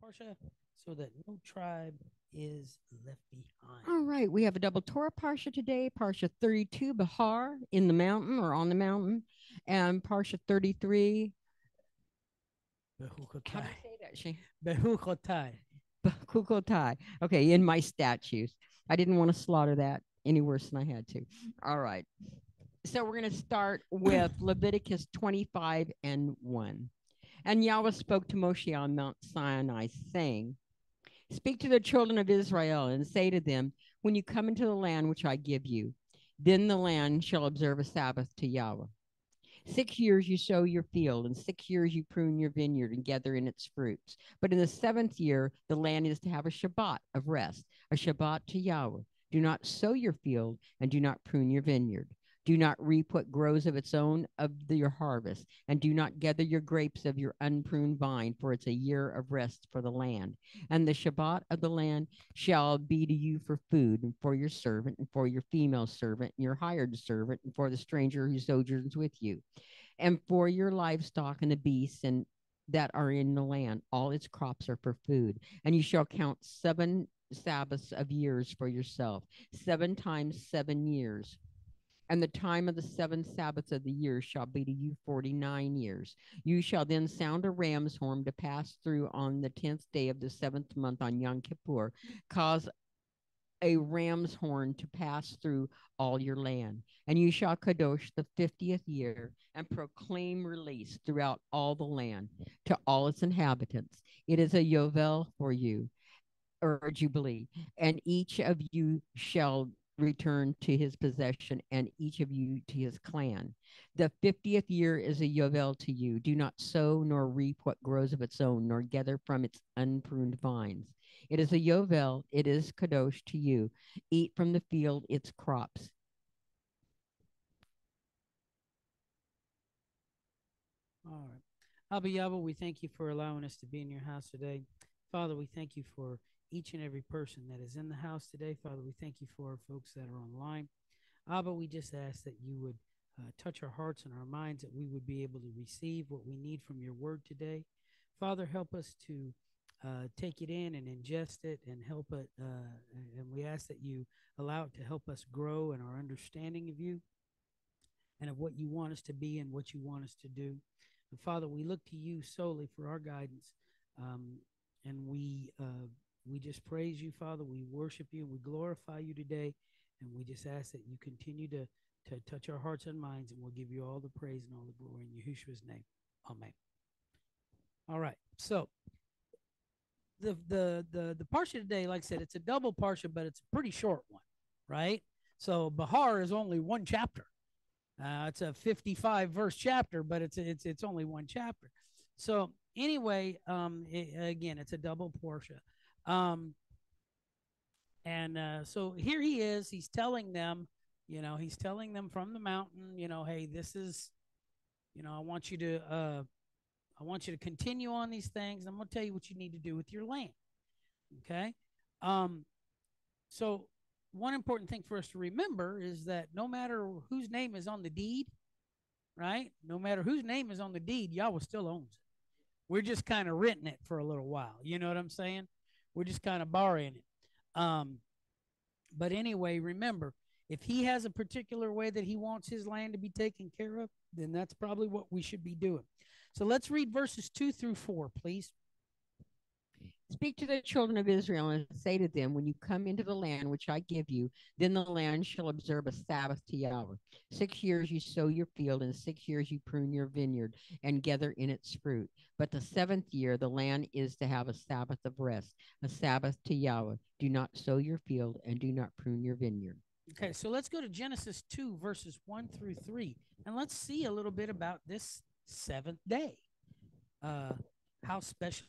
Parsha so that no tribe is left behind. All right, we have a double Torah Parsha today. Parsha 32, BaHar, in the mountain or on the mountain, and Parsha 33. How do you say that, Shane? BeChukkotal. BeChukkotal. Okay, in my statues. I didn't want to slaughter that any worse than I had to. All right. So we're going to start with Leviticus 25 and 1. And Yahweh spoke to Moshe on Mount Sinai, saying, Speak to the children of Israel and say to them, when you come into the land which I give you, then the land shall observe a Sabbath to Yahweh. 6 years you sow your field, and 6 years you prune your vineyard and gather in its fruits. But in the seventh year, the land is to have a Shabbat of rest, a Shabbat to Yahweh. Do not sow your field and do not prune your vineyard. Do not reap what grows of its own of your harvest, and do not gather your grapes of your unpruned vine, for it's a year of rest for the land. And the Shabbat of the land shall be to you for food, and for your servant, and for your female servant, and your hired servant, and for the stranger who sojourns with you, and for your livestock and the beasts and that are in the land. All its crops are for food. And you shall count 7 Sabbaths of years for yourself, 7 times 7 years. And the time of the 7 Sabbaths of the year shall be to you 49 years. You shall then sound a ram's horn to pass through on the 10th day of the 7th month on Yom Kippur. Cause a ram's horn to pass through all your land. And you shall kadosh the 50th year and proclaim release throughout all the land to all its inhabitants. It is a yovel for you, or a jubilee, and each of you shall return to his possession, and each of you to his clan. The 50th year is a yovel to you. Do not sow nor reap what grows of its own, nor gather from its unpruned vines. It is a yovel, it is kadosh to you. Eat from the field its crops. All right. Abba Yahweh, we thank you for allowing us to be in your house today. Father, we thank you for each and every person that is in the house today. Father, we thank you for our folks that are online. Abba, we just ask that you would touch our hearts and our minds, that we would be able to receive what we need from your word today. Father, help us to take it in and ingest it and help it. And we ask that you allow it to help us grow in our understanding of you and of what you want us to be and what you want us to do. And Father, we look to you solely for our guidance. And we just praise you, Father. We worship you and we glorify you today. And we just ask that you continue to touch our hearts and minds, and we'll give you all the praise and all the glory in Yahushua's name. Amen. All right. So the Parsha today, like I said, it's a double Parsha, but it's a pretty short one, right? So BaHar is only one chapter. It's a 55 verse chapter, but it's only one chapter. So anyway, again, it's a double Parsha. So here he is. He's telling them, he's telling them from the mountain, hey, this is, I want you to continue on these things. I'm going to tell you what you need to do with your land. Okay. So one important thing for us to remember is that no matter whose name is on the deed, right? No matter whose name is on the deed, Yahweh still owns it. We're just kind of renting it for a little while. You know what I'm saying? We're just kind of borrowing it. But anyway, remember, if he has a particular way that he wants his land to be taken care of, then that's probably what we should be doing. So let's read verses 2-4, please. Speak to the children of Israel and say to them, when you come into the land which I give you, then the land shall observe a Sabbath to Yahweh. 6 years you sow your field, and 6 years you prune your vineyard and gather in its fruit. But the 7th year the land is to have a Sabbath of rest, a Sabbath to Yahweh. Do not sow your field and do not prune your vineyard. Okay, so let's go to Genesis 2, verses 1-3, and let's see a little bit about this 7th day. How special.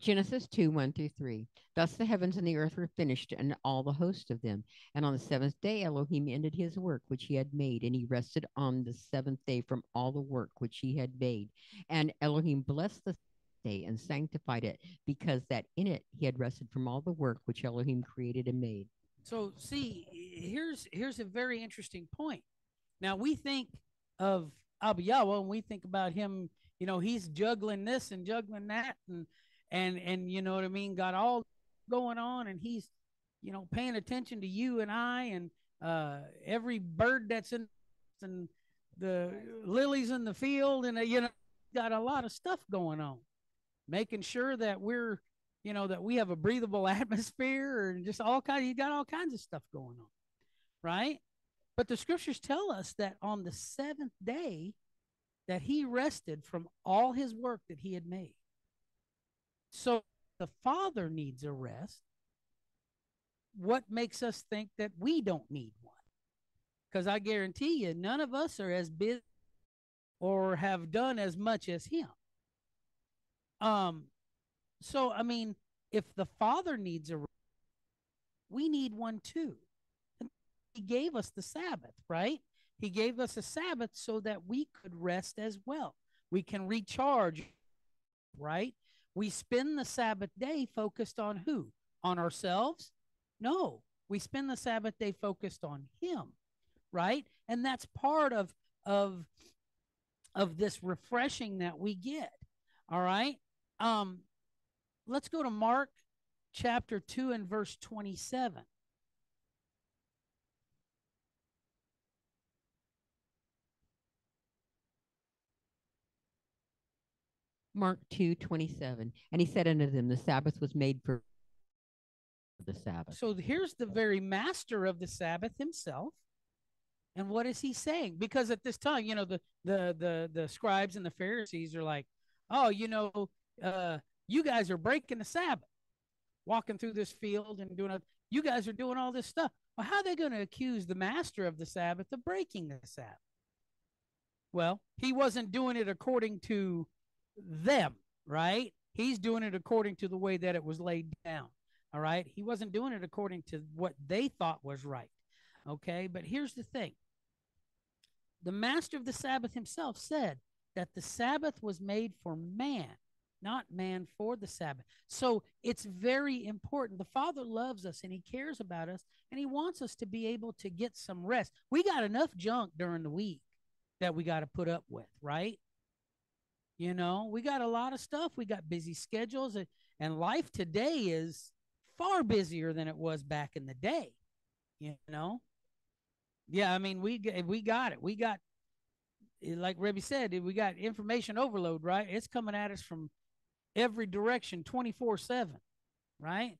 Genesis 2, 1-3. Thus the heavens and the earth were finished, and all the host of them. And on the 7th day Elohim ended his work which he had made, and he rested on the 7th day from all the work which he had made. And Elohim blessed the day and sanctified it, because that in it he had rested from all the work which Elohim created and made. So see, here's a very interesting point. Now we think of Abba Yahweh, and we think about him, he's juggling this and juggling that, and you know what I mean, got all going on, and he's paying attention to you and I, and every bird that's in, and the lilies in the field, and got a lot of stuff going on, making sure that that we have a breathable atmosphere, and just all kinds. He got all kinds of stuff going on, right? But the scriptures tell us that on the seventh day, that he rested from all his work that he had made. So the Father needs a rest. What makes us think that we don't need one? Because I guarantee you, none of us are as busy or have done as much as him. So I mean, if the Father needs a rest, we need one too. He gave us the Sabbath, right? He gave us a Sabbath so that we could rest as well. We can recharge, right? We spend the Sabbath day focused on who? On ourselves? No, we spend the Sabbath day focused on him, right? And that's part of this refreshing that we get. All right. Let's go to Mark chapter 2 and verse 27. Mark 2:27. And he said unto them, the Sabbath was made for the Sabbath. So here's the very master of the Sabbath himself. And what is he saying? Because at this time, the scribes and the Pharisees are like, oh, you guys are breaking the Sabbath, walking through this field and you guys are doing all this stuff. Well, how are they going to accuse the master of the Sabbath of breaking the Sabbath? Well, he wasn't doing it according to them, right? He's doing it according to the way that it was laid down. All right. He wasn't doing it according to what they thought was right. Okay. But here's the thing. The master of the Sabbath himself said that the Sabbath was made for man, not man for the Sabbath. So it's very important. The Father loves us and he cares about us, and he wants us to be able to get some rest. We got enough junk during the week that we got to put up with, right? We got a lot of stuff. We got busy schedules, and life today is far busier than it was back in the day. Yeah, I mean, we got it. We got, like Rebbe said, we got information overload, right? It's coming at us from every direction 24/7, right?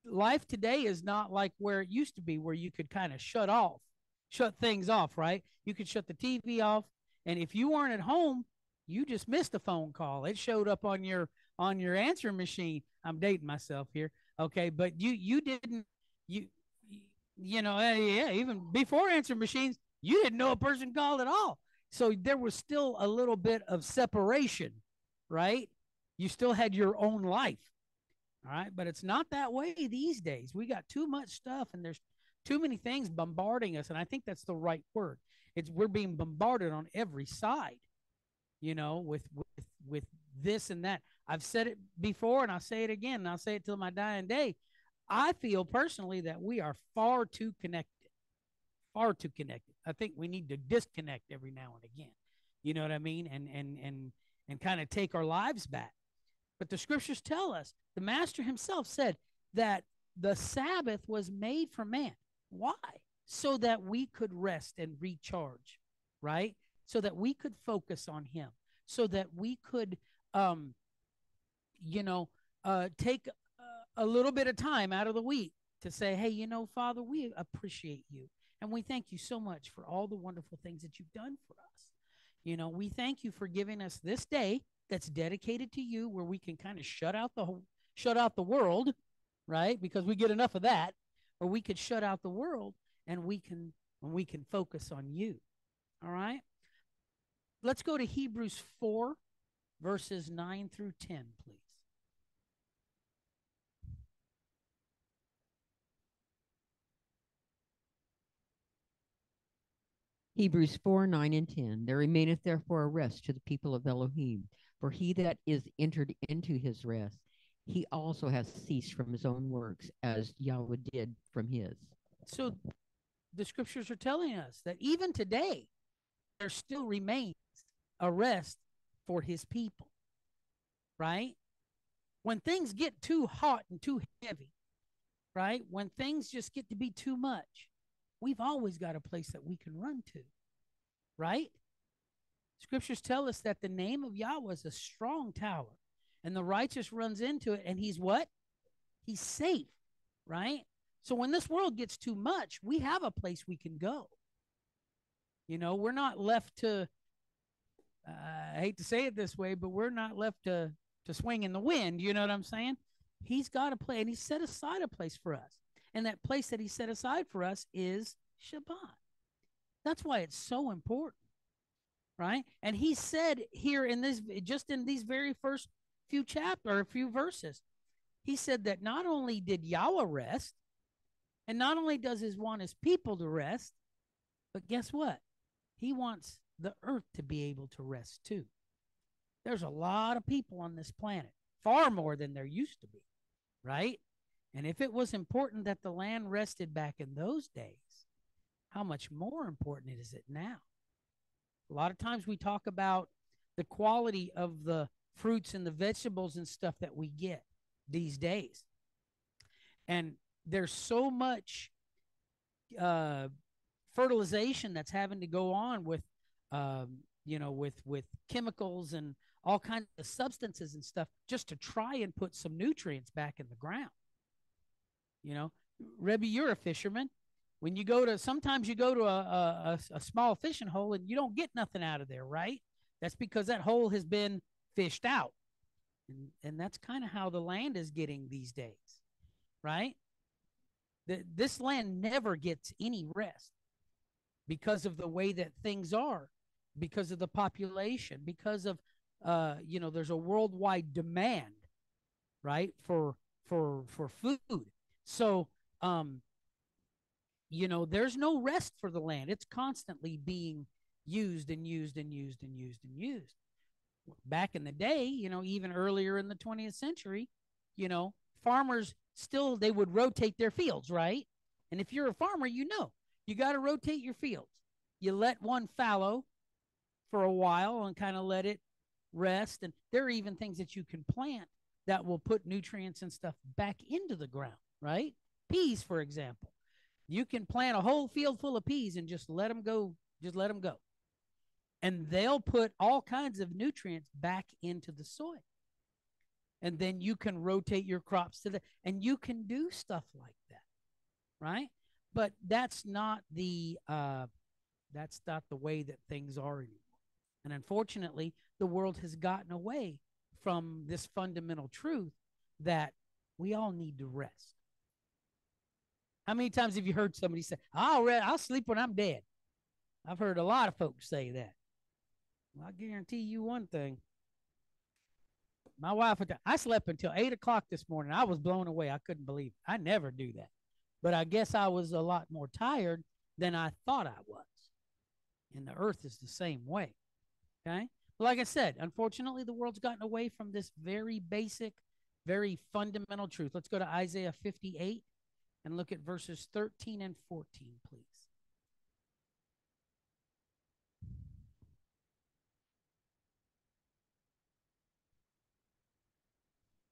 Life today is not like where it used to be, where you could kind of shut things off, right? You could shut the TV off, and if you weren't at home, you just missed a phone call. It showed up on your answering machine. I'm dating myself here, okay? But you didn't yeah, even before answering machines, you didn't know a person called at all. So there was still a little bit of separation, right? You still had your own life. All right. But it's not that way these days. We got too much stuff, and there's too many things bombarding us. And I think that's the right word. We're being bombarded on every side, with this and that. I've said it before, and I'll say it again, and I'll say it till my dying day. I feel personally that we are far too connected. Far too connected. I think we need to disconnect every now and again. You know what I mean? And kind of take our lives back. But the scriptures tell us, the master himself said that the Sabbath was made for man. Why? So that we could rest and recharge, right? So that we could focus on him, so that we could, take a little bit of time out of the week to say, hey, Father, we appreciate you. And we thank you so much for all the wonderful things that you've done for us. We thank you for giving us this day that's dedicated to you, where we can kind of shut out the world, right? Because we get enough of that. Or we could shut out the world, and we can focus on you. All right. Let's go to Hebrews 4, verses 9 through 10, please. Hebrews 4, 9 and 10. There remaineth therefore a rest to the people of Elohim. For he that is entered into his rest, he also has ceased from his own works, as Yahweh did from his. So the scriptures are telling us that even today, there still remains a rest for his people, right? When things get too hot and too heavy, right? When things just get to be too much, we've always got a place that we can run to, right? Scriptures tell us that the name of Yahweh is a strong tower, and the righteous runs into it, and he's what? He's safe, right? So when this world gets too much, we have a place we can go. You know, we're not left to, I hate to say it this way, but we're not left to swing in the wind. You know what I'm saying? He's got a place, and he set aside a place for us. And that place that he set aside for us is Shabbat. That's why it's so important, right? And he said here in this, just in these very first few chapters or a few verses, he said that not only did Yahweh rest, and not only does he want his people to rest, but guess what? He wants the earth to be able to rest too. There's a lot of people on this planet, far more than there used to be, right? And if it was important that the land rested back in those days, how much more important is it now? A lot of times we talk about the quality of the fruits and the vegetables and stuff that we get these days. And there's so much fertilization that's having to go on with, with chemicals and all kinds of substances and stuff just to try and put some nutrients back in the ground. You know, Rebbe, you're a fisherman. When you go to, sometimes you go to a small fishing hole and you don't get nothing out of there, right? That's because that hole has been fished out. And that's kind of how the land is getting these days, right? This land never gets any rest because of the way that things are, because of the population, because of, there's a worldwide demand, right, for food. So, there's no rest for the land. It's constantly being used and used and used and used and used. Back in the day, even earlier in the 20th century, farmers still, they would rotate their fields, right? And if you're a farmer, you got to rotate your fields. You let one fallow for a while and kind of let it rest. And there are even things that you can plant that will put nutrients and stuff back into the ground, right? Peas, for example. You can plant a whole field full of peas and just let them go. Just let them go. And they'll put all kinds of nutrients back into the soil. And then you can rotate your crops to and you can do stuff like that, right? But that's not the way that things are anymore. And unfortunately, the world has gotten away from this fundamental truth that we all need to rest. How many times have you heard somebody say, I'll sleep when I'm dead? I've heard a lot of folks say that. Well, I guarantee you one thing. My wife, I slept until 8 o'clock this morning. I was blown away. I couldn't believe it. I never do that. But I guess I was a lot more tired than I thought I was. And the earth is the same way. Okay? But like I said, unfortunately, the world's gotten away from this very basic, very fundamental truth. Let's go to Isaiah 58 and look at verses 13 and 14, please.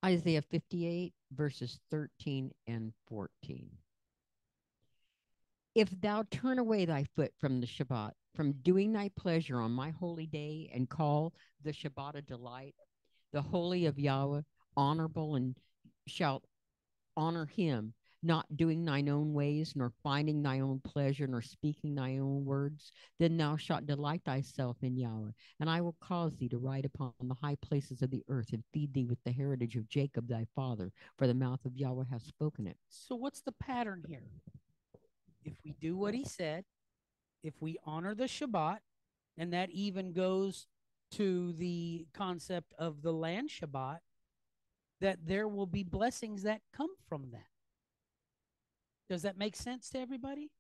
Isaiah 58, verses 13 and 14. If thou turn away thy foot from the Shabbat, from doing thy pleasure on my holy day, and call the Shabbat a delight, the holy of Yahweh honorable, and shalt honor him, not doing thine own ways, nor finding thy own pleasure, nor speaking thy own words, then thou shalt delight thyself in Yahweh, and I will cause thee to ride upon the high places of the earth, and feed thee with the heritage of Jacob thy father, for the mouth of Yahweh hath spoken it. So what's the pattern here? If we do what he said, if we honor the Shabbat, and that even goes to the concept of the land Shabbat, that there will be blessings that come from that. Does that make sense to everybody?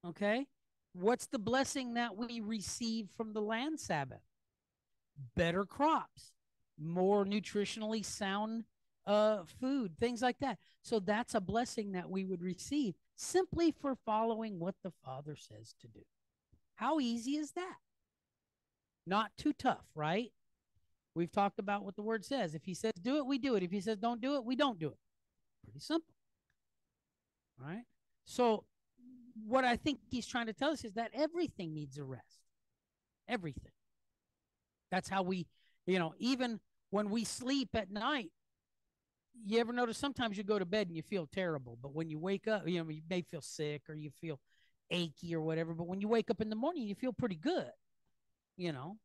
Okay. What's the blessing that we receive from the land Sabbath? Better crops, more nutritionally sound food, things like that. So that's a blessing that we would receive simply for following what the Father says to do. How easy is that? Not too tough, right? We've talked about what the word says. If he says do it, we do it. If he says don't do it, we don't do it. Pretty simple. All right. So, what I think he's trying to tell us is that everything needs a rest. Everything. That's how we, even when we sleep at night, you ever notice sometimes you go to bed and you feel terrible, but when you wake up, you may feel sick or you feel achy or whatever, but when you wake up in the morning, you feel pretty good, you know.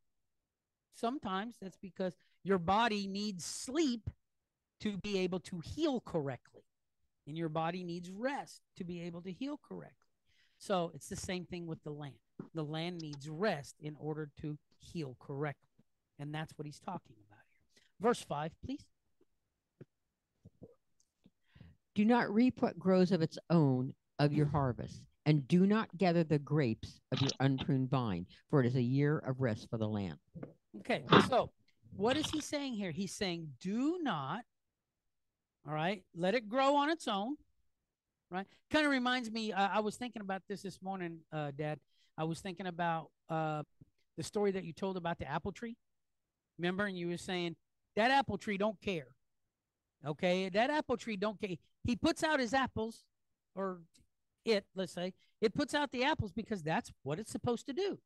Sometimes that's because your body needs sleep to be able to heal correctly, and your body needs rest to be able to heal correctly. So it's the same thing with the land. The land needs rest in order to heal correctly. And that's what he's talking about here. Verse 5, please. Do not reap what grows of its own of your harvest, and do not gather the grapes of your unpruned vine, for it is a year of rest for the land. Okay, so what is he saying here? He's saying, do not, all right, let it grow on its own, right? Kind of reminds me, I was thinking about this morning, Dad. I was thinking about the story that you told about the apple tree. Remember? And you were saying, that apple tree don't care. Okay, that apple tree don't care. He puts out his apples, or let's say, it puts out the apples because that's what it's supposed to do.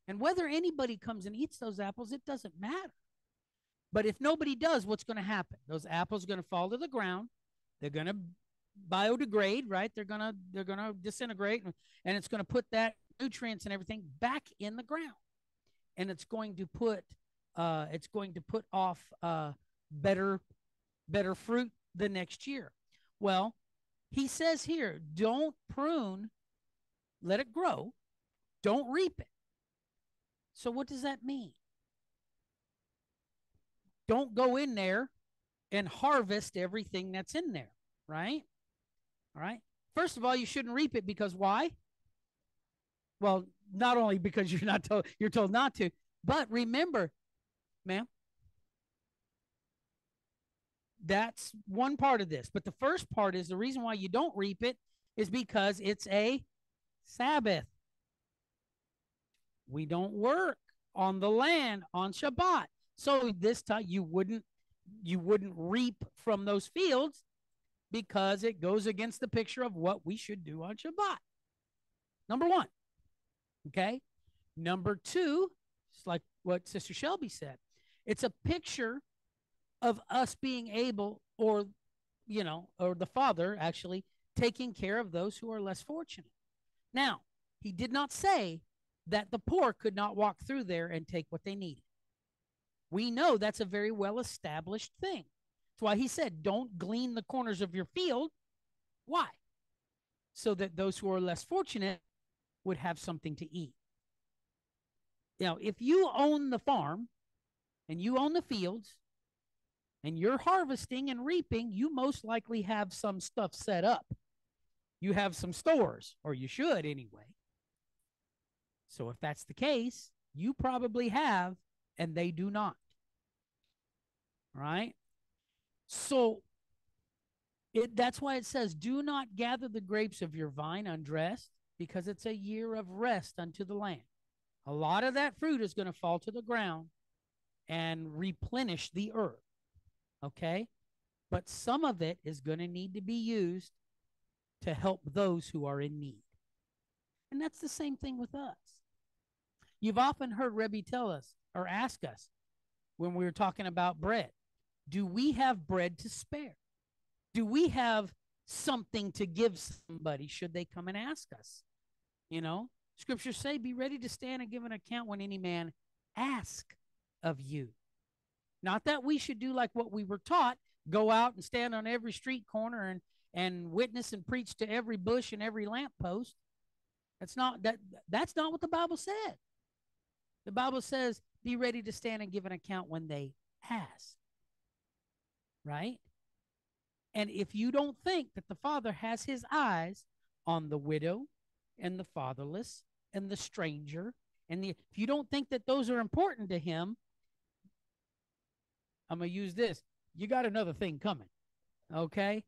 And whether anybody comes and eats those apples, it doesn't matter. But if nobody does, what's going to happen? Those apples are going to fall to the ground. They're going to biodegrade, right? They're going to disintegrate, and it's going to put that nutrients and everything back in the ground, and it's going to put off better fruit the next year. Well, he says here, don't prune, let it grow, don't reap it. So what does that mean? Don't go in there and harvest everything that's in there, right? All right. First of all, you shouldn't reap it because why? Well, not only because you're told not to, but remember, ma'am, that's one part of this. But the first part is the reason why you don't reap it is because it's a Sabbath. We don't work on the land on Shabbat. So this time you wouldn't reap from those fields because it goes against the picture of what we should do on Shabbat. Number one. Okay. Number two, it's like what Sister Shelby said. It's a picture of us being able, or the Father actually taking care of those who are less fortunate. Now, he did not say that the poor could not walk through there and take what they needed. We know that's a very well established thing. That's why he said, don't glean the corners of your field. Why? So that those who are less fortunate would have something to eat. If you own the farm and you own the fields and you're harvesting and reaping, you most likely have some stuff set up. You have some stores, or you should anyway. So if that's the case, you probably have, and they do not. Right? So that's why it says, do not gather the grapes of your vine undressed, because it's a year of rest unto the land. A lot of that fruit is going to fall to the ground and replenish the earth. Okay? But some of it is going to need to be used to help those who are in need. And that's the same thing with us. You've often heard Rebbe tell us or ask us when we were talking about bread, do we have bread to spare? Do we have something to give somebody should they come and ask us? Scriptures say, be ready to stand and give an account when any man ask of you. Not that we should do like what we were taught, go out and stand on every street corner and witness and preach to every bush and every lamppost. That's not what the Bible said. The Bible says, be ready to stand and give an account when they ask. Right? And if you don't think that the Father has his eyes on the widow and the fatherless and the stranger, if you don't think that those are important to him, I'm going to use this. You got another thing coming. Okay?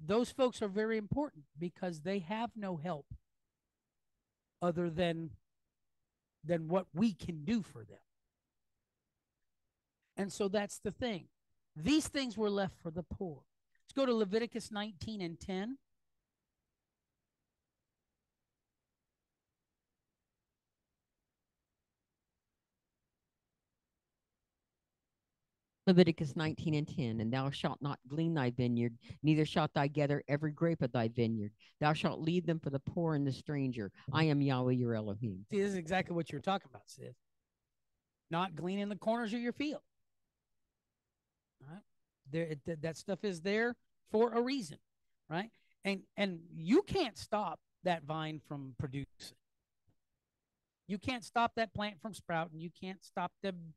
Those folks are very important because they have no help other than what we can do for them. And so that's the thing. These things were left for the poor. Let's go to Leviticus 19 and 10. Leviticus 19 and 10. And thou shalt not glean thy vineyard, neither shalt thou gather every grape of thy vineyard. Thou shalt leave them for the poor and the stranger. I am Yahweh your Elohim. See, this is exactly what you're talking about, sis. Not gleaning the corners of your field. Right? That stuff is there for a reason, right? And you can't stop that vine from producing. You can't stop that plant from sprouting. You can't stop them.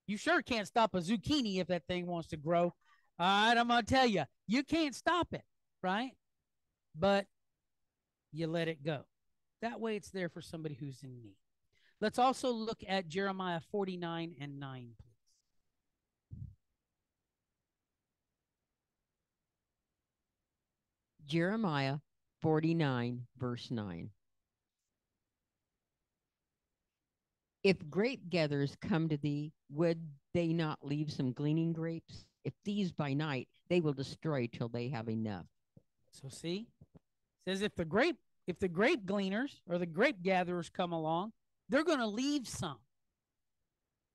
You sure can't stop a zucchini if that thing wants to grow. All right, I'm gonna tell you, you can't stop it, right? But you let it go. That way, it's there for somebody who's in need. Let's also look at Jeremiah 49 and 9, please. Jeremiah 49, verse 9. If grape gatherers come to thee, would they not leave some gleaning grapes? If these by night, they will destroy till they have enough. So see, it says if the grape gleaners or the grape gatherers come along, they're going to leave some.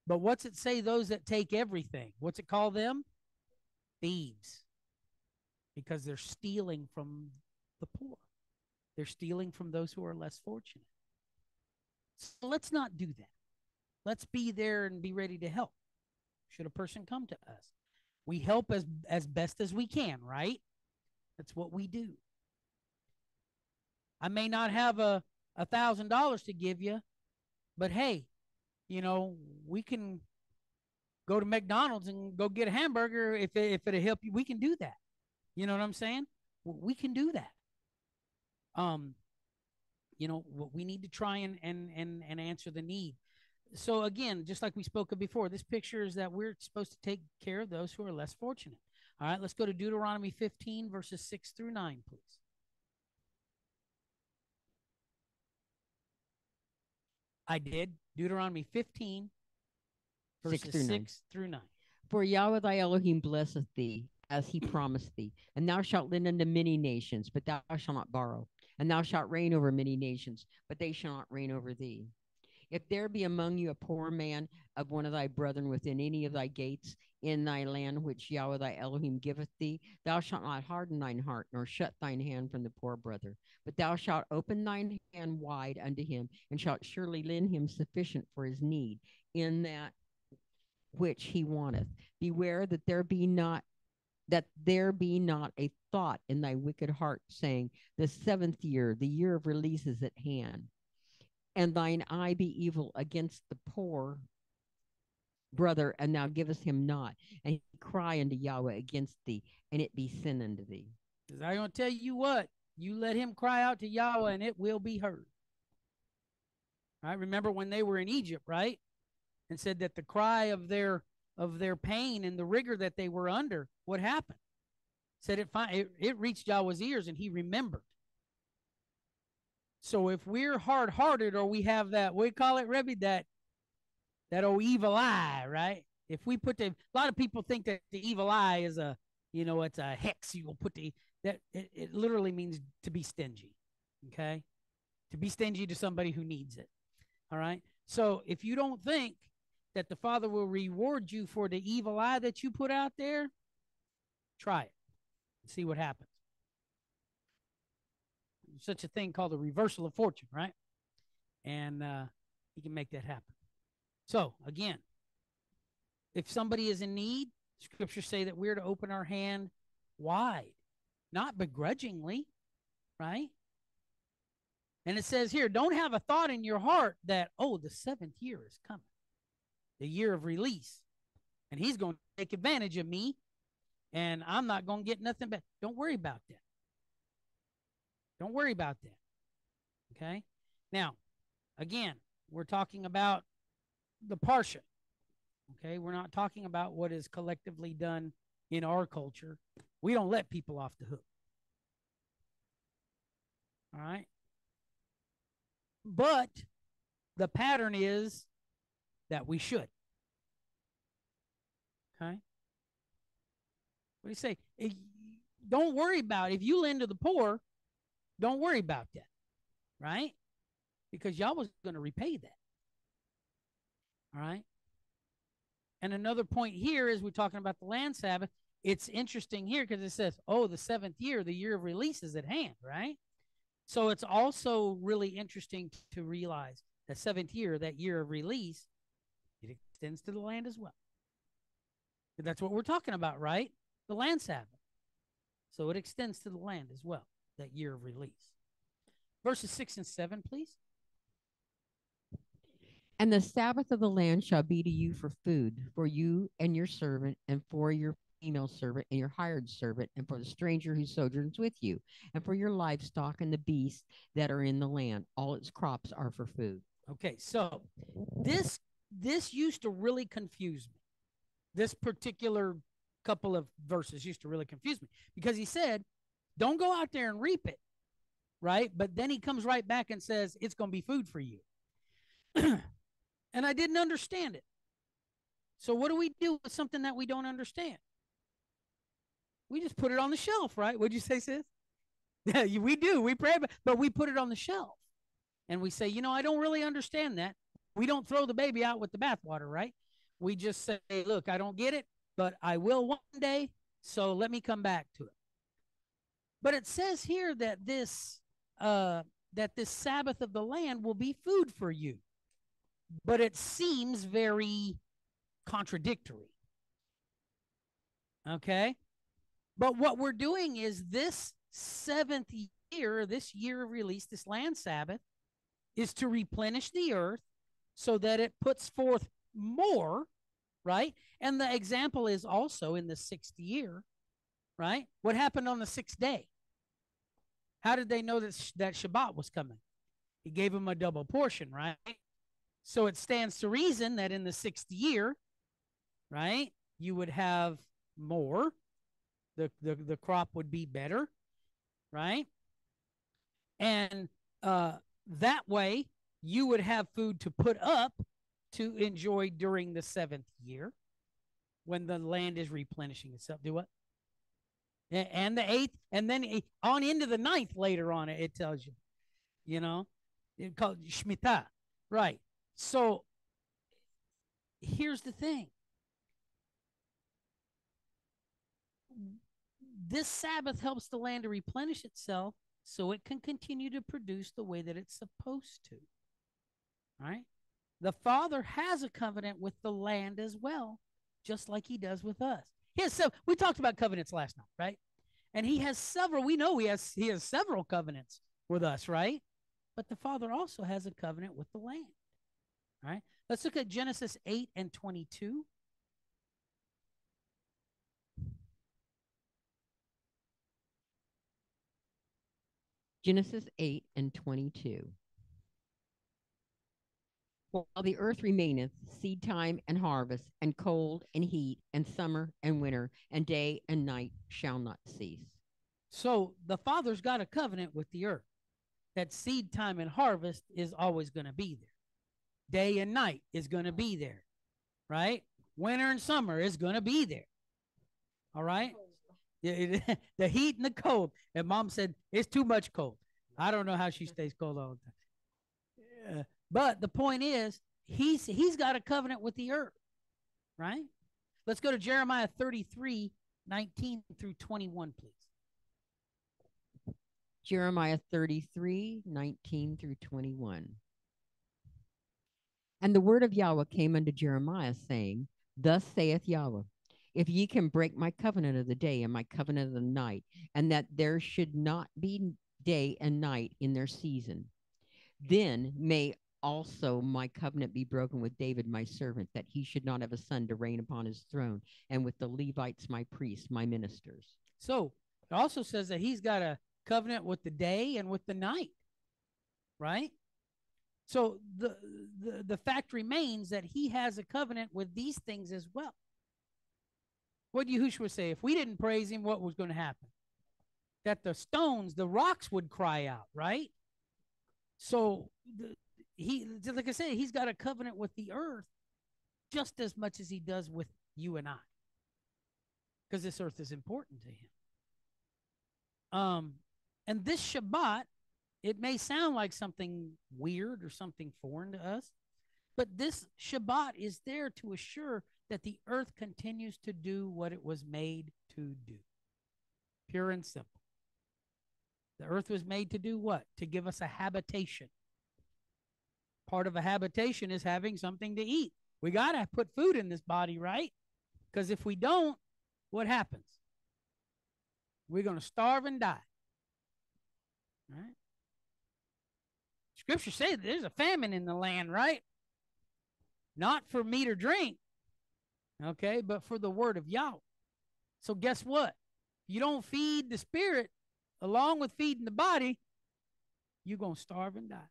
But what's it say? Those that take everything. What's it call them? Thieves. Because they're stealing from the poor. They're stealing from those who are less fortunate. So let's not do that. Let's be there and be ready to help. Should a person come to us, we help as best as we can, right? That's what we do. I may not have $1,000 to give you, but hey, we can go to McDonald's and go get a hamburger if it'll help you. We can do that. You know what I'm saying? We can do that. We need to try and answer the need. So again, just like we spoke of before, this picture is that we're supposed to take care of those who are less fortunate. All right, let's go to Deuteronomy 15, verses 6 through 9, please. I did. Deuteronomy 15, verses 6 through 9. For Yahweh thy Elohim blesseth thee, as he promised thee. And thou shalt lend unto many nations, but thou shalt not borrow. And thou shalt reign over many nations, but they shall not reign over thee. If there be among you a poor man of one of thy brethren within any of thy gates in thy land which Yahweh thy Elohim giveth thee, thou shalt not harden thine heart, nor shut thine hand from the poor brother. But thou shalt open thine hand wide unto him, and shalt surely lend him sufficient for his need in that which he wanteth. Beware that there be not a thought in thy wicked heart, saying, the 7th year, the year of release is at hand, and thine eye be evil against the poor brother, and thou givest him not, and he cry unto Yahweh against thee, and it be sin unto thee. Because I'm going to tell you what, you let him cry out to Yahweh, and it will be heard. I remember when they were in Egypt, right? And said that the cry of their pain and the rigor that they were under, what happened? Said it reached Yahweh's ears, and he remembered. So if we're hard-hearted, or we have that, we call it, Rebbe, that old evil eye, right? If we put a lot of people think that the evil eye is it's a hex. You will put it literally means to be stingy, okay? To be stingy to somebody who needs it, all right? So if you don't think that the Father will reward you for the evil eye that you put out there, try it and see what happens. There's such a thing called a reversal of fortune, right? And he can make that happen. So again, if somebody is in need, scriptures say that we're to open our hand wide, not begrudgingly, right? And it says here, don't have a thought in your heart that, oh, the 7th year is coming, the year of release, and he's going to take advantage of me, and I'm not going to get nothing back. Don't worry about that. Don't worry about that. Okay? Now, again, we're talking about the Parsha. Okay? We're not talking about what is collectively done in our culture. We don't let people off the hook. All right? But the pattern is that we should. Okay. What do you say? Don't worry about it. If you lend to the poor, don't worry about that, right? Because Yahweh's going to repay that. All right. And another point here is we're talking about the land Sabbath. It's interesting here because it says, oh, the seventh year, the year of release is at hand, right? So it's also really interesting to realize that seventh year, that year of release, it extends to the land as well. That's what we're talking about, right? The land Sabbath. So it extends to the land as well, that year of release. Verses 6 and 7, please. And the Sabbath of the land shall be to you for food, for you and your servant, and for your female servant and your hired servant, and for the stranger who sojourns with you, and for your livestock and the beasts that are in the land. All its crops are for food. Okay, so this used to really confuse me. This particular couple of verses used to really confuse me because he said, don't go out there and reap it, right? But then he comes right back and says, it's going to be food for you. And I didn't understand it. So what do we do with something that we don't understand? We just put it on the shelf, right? What'd you say, sis? Yeah, we do. We pray, but we put it on the shelf. And we say, I don't really understand that. We don't throw the baby out with the bathwater, right? We just say, look, I don't get it, but I will one day, so let me come back to it. But it says here that this Sabbath of the land will be food for you. But it seems very contradictory. Okay? But what we're doing is this seventh year, this year of release, this land Sabbath, is to replenish the earth so that it puts forth more, right? And the example is also in the sixth year, right? What happened on the sixth day? How did they know that Shabbat was coming? He gave them a double portion, right? So it stands to reason that in the sixth year, right, you would have more. The crop would be better, right? And that way you would have food to put up to enjoy during the seventh year when the land is replenishing itself. Do what? And the eighth, and then on into the ninth later on, it tells you, it's called Shemitah, right? So here's the thing. This Sabbath helps the land to replenish itself so it can continue to produce the way that it's supposed to. All right? The Father has a covenant with the land as well, just like he does with us. We talked about covenants last night, right? And he has several. We know he has several covenants with us, right? But the Father also has a covenant with the land. All right? Let's look at Genesis 8 and 22. Genesis 8 and 22. While the earth remaineth, seed time and harvest, and cold and heat, and summer and winter, and day and night shall not cease. So the Father's got a covenant with the earth that seed time and harvest is always going to be there. Day and night is going to be there, right? Winter and summer is going to be there. All right? The heat and the cold. And Mom said, it's too much cold. I don't know how she stays cold all the time. But the point is, he's got a covenant with the earth, right? Let's go to Jeremiah 33, 19 through 21, please. Jeremiah 33, 19 through 21. And the word of Yahweh came unto Jeremiah, saying, Thus saith Yahweh, if ye can break my covenant of the day and my covenant of the night, and that there should not be day and night in their season, then may also my covenant be broken with David my servant, that he should not have a son to reign upon his throne, and with the Levites my priests, my ministers. So it also says that he's got a covenant with the day and with the night, right? So the fact remains that he has a covenant with these things as well. What did Yahushua say? If we didn't praise him, what was going to happen? That the stones, the rocks would cry out, right? So like I said, he's got a covenant with the earth just as much as he does with you and I. because this earth is important to him. And this Shabbat, it may sound like something weird or something foreign to us, but this Shabbat is there to assure that the earth continues to do what it was made to do. Pure and simple. The earth was made to do what? To give us a habitation. Part of a habitation is having something to eat. We got to put food in this body, right? Because if we don't, what happens? We're going to starve and die. Right? Scripture says there's a famine in the land, right? Not for meat or drink, okay, but for the word of Yahweh. So guess what? You don't feed the spirit along with feeding the body, you're going to starve and die.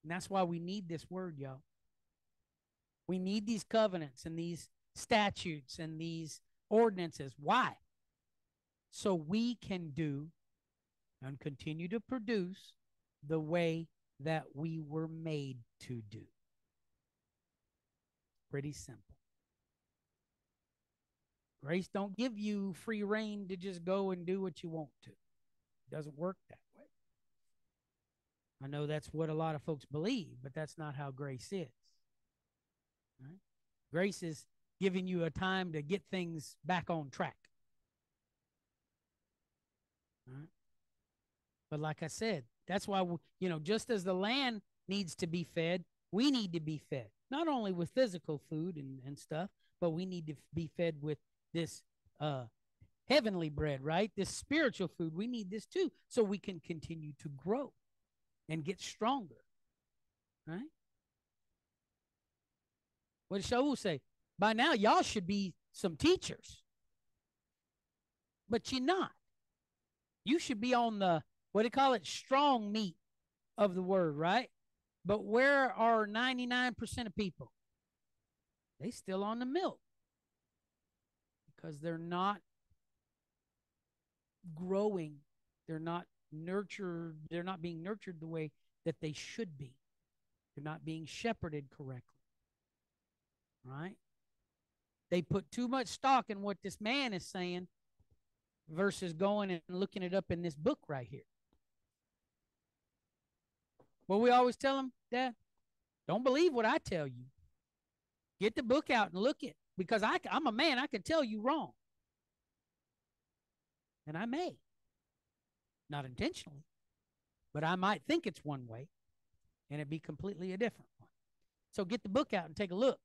And that's why we need this word, y'all. We need these covenants and these statutes and these ordinances. Why? So we can do and continue to produce the way that we were made to do. Pretty simple. Grace don't give you free reign to just go and do what you want to. It doesn't work that way. I know that's what a lot of folks believe, but that's not how grace is. Right? Grace is giving you a time to get things back on track. Right? But like I said, that's why, just as the land needs to be fed, we need to be fed. Not only with physical food and stuff, but we need to be fed with this heavenly bread, right? This spiritual food. We need this too, so we can continue to grow and get stronger, right? What did Shaul say? By now, y'all should be some teachers, but you're not. You should be on the, what do you call it, strong meat of the word, right? But where are 99% of people? They still on the milk because they're not growing. They're not nurtured. They're not being nurtured the way that they should be. They're not being shepherded correctly, right? They put too much stock in what this man is saying versus going and looking it up in this book right here. Well, we always tell them, Dad, don't believe what I tell you. Get the book out and look it, because I'm a man. I can tell you wrong. And I may. Not intentionally. But I might think it's one way, and it'd be completely a different one. So get the book out and take a look.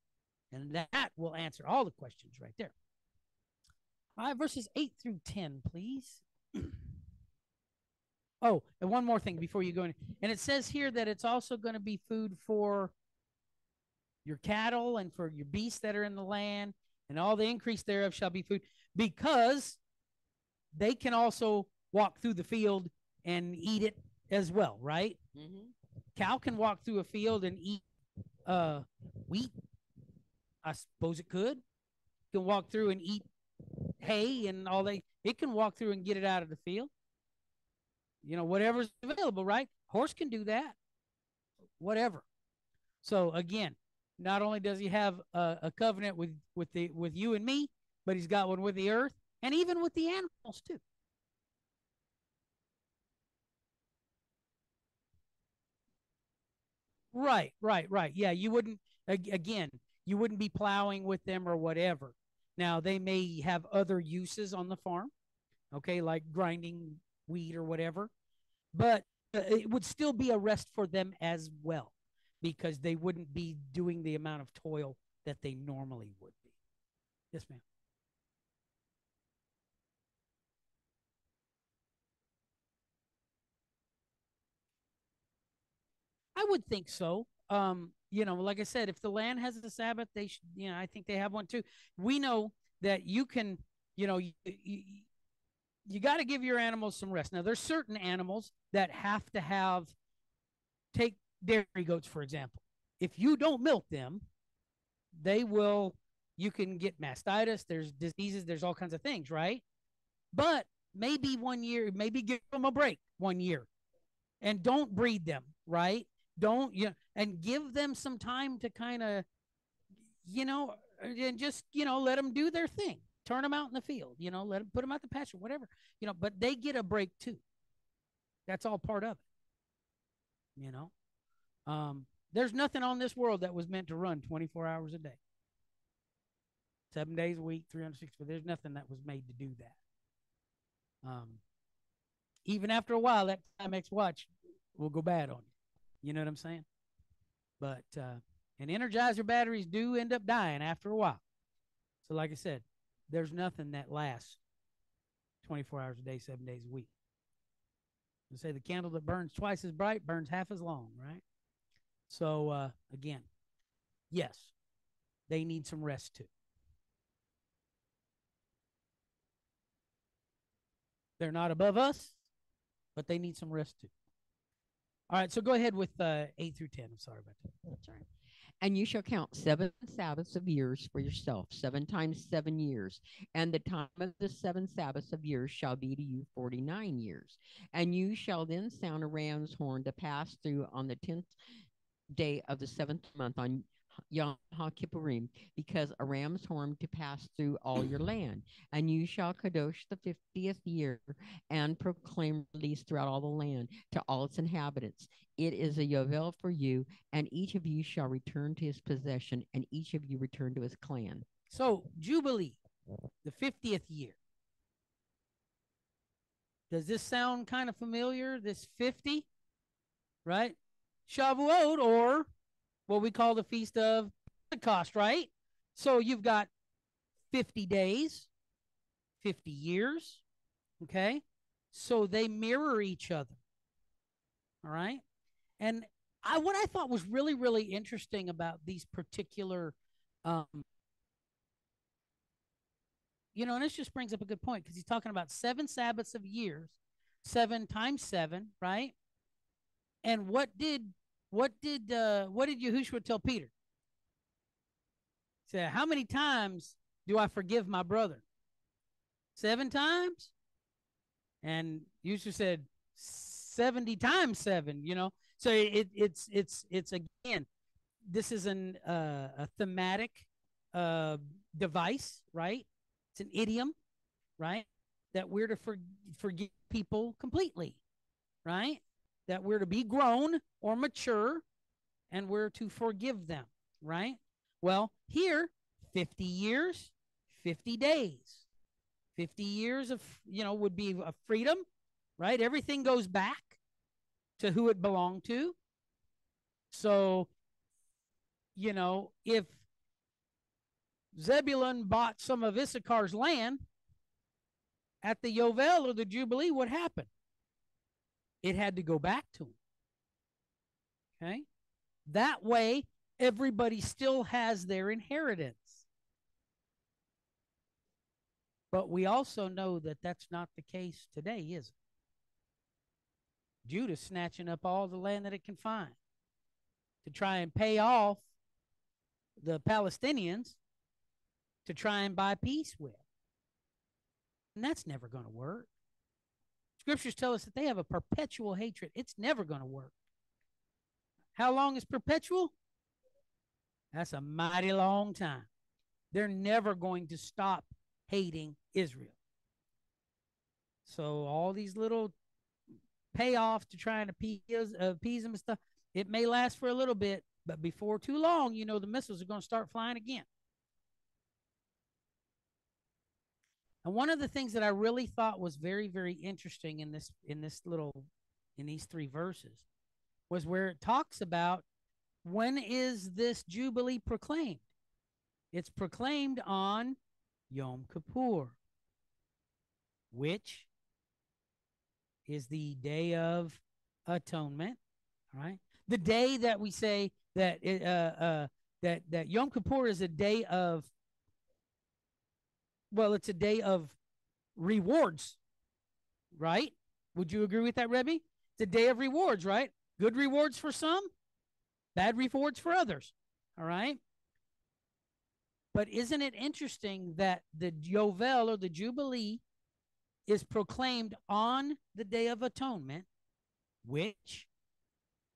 And that will answer all the questions right there. All right, verses 8 through 10, please. Oh, and one more thing before you go in. And it says here that it's also going to be food for your cattle and for your beasts that are in the land, and all the increase thereof shall be food, because they can also walk through the field and eat it as well, right? Mm-hmm. Cow can walk through a field and eat wheat. I suppose it could. It can walk through and eat hay and all that. It can walk through and get it out of the field. Whatever's available, right? Horse can do that. Whatever. So again, not only does he have a covenant with you and me, but he's got one with the earth and even with the animals too. Right. Yeah, you wouldn't, again, you wouldn't be plowing with them or whatever. Now, they may have other uses on the farm, okay, like grinding wheat or whatever, but it would still be a rest for them as well, because they wouldn't be doing the amount of toil that they normally would be. Yes, ma'am. I would think so. Like I said, if the land has a Sabbath, they should, I think they have one too. We know that you can, you got to give your animals some rest. Now, there's certain animals that have to take dairy goats, for example. If you don't milk them, you can get mastitis, there's diseases, there's all kinds of things, right? But maybe one year, maybe give them a break 1 year and don't breed them, right? Don't, and give them some time to kind of and just, let them do their thing. Turn them out in the field, let them put them out the pasture, whatever, but they get a break too. That's all part of it, There's nothing on this world that was meant to run 24 hours a day, 7 days a week, 360. There's nothing that was made to do that. Even after a while, that Timex watch will go bad on you. You know what I'm saying? But and Energizer batteries do end up dying after a while. So, like I said, there's nothing that lasts 24 hours a day, 7 days a week. I say the candle that burns twice as bright burns half as long, right? So, again, yes, they need some rest too. They're not above us, but they need some rest too. All right, so go ahead with 8 through 10. I'm sorry about that. That's right. And you shall count 7 Sabbaths of years for yourself, 7 times 7 years. And the time of the 7 Sabbaths of years shall be to you 49 years. And you shall then sound a ram's horn to pass through on the 10th day of the 7th month on Yom HaKippurim, because a ram's horn to pass through all your land. And you shall kadosh the 50th year and proclaim release throughout all the land to all its inhabitants. It is a yovel for you, and each of you shall return to his possession, and each of you return to his clan. So, Jubilee, the 50th year. Does this sound kind of familiar? This 50, right? Shavuot, or what we call the Feast of Pentecost, right? So you've got 50 days, 50 years, okay? So they mirror each other, all right? And what I thought was really, really interesting about these particular, and this just brings up a good point, because he's talking about 7 Sabbaths of years, 7 times 7, right? And what did Yahushua tell Peter? He said, how many times do I forgive my brother? 7 times? And Yahushua said 70 times 7, So it's again, this is a thematic device, right? It's an idiom, right? That we're to forgive people completely, right? That we're to be grown or mature, and we're to forgive them, right? Well, here, 50 years, 50 days. 50 years of, would be a freedom, right? Everything goes back to who it belonged to. So, if Zebulun bought some of Issachar's land at the Yovel or the Jubilee, what happened? It had to go back to him. Okay? That way, everybody still has their inheritance. But we also know that that's not the case today, is it? Judah's snatching up all the land that it can find to try and pay off the Palestinians to try and buy peace with. And that's never going to work. Scriptures tell us that they have a perpetual hatred. It's never going to work. How long is perpetual? That's a mighty long time. They're never going to stop hating Israel. So all these little payoffs to trying to appease them and stuff, it may last for a little bit, but before too long, the missiles are going to start flying again. And one of the things that I really thought was very, very interesting in these 3 verses was where it talks about, when is this Jubilee proclaimed? It's proclaimed on Yom Kippur, which is the Day of Atonement, all right? The day that we say that that Yom Kippur is a day of, it's a day of rewards, right? Would you agree with that, Rebbe? It's a day of rewards, right? Good rewards for some, bad rewards for others, all right? But isn't it interesting that the Yovel, or the Jubilee, is proclaimed on the Day of Atonement, which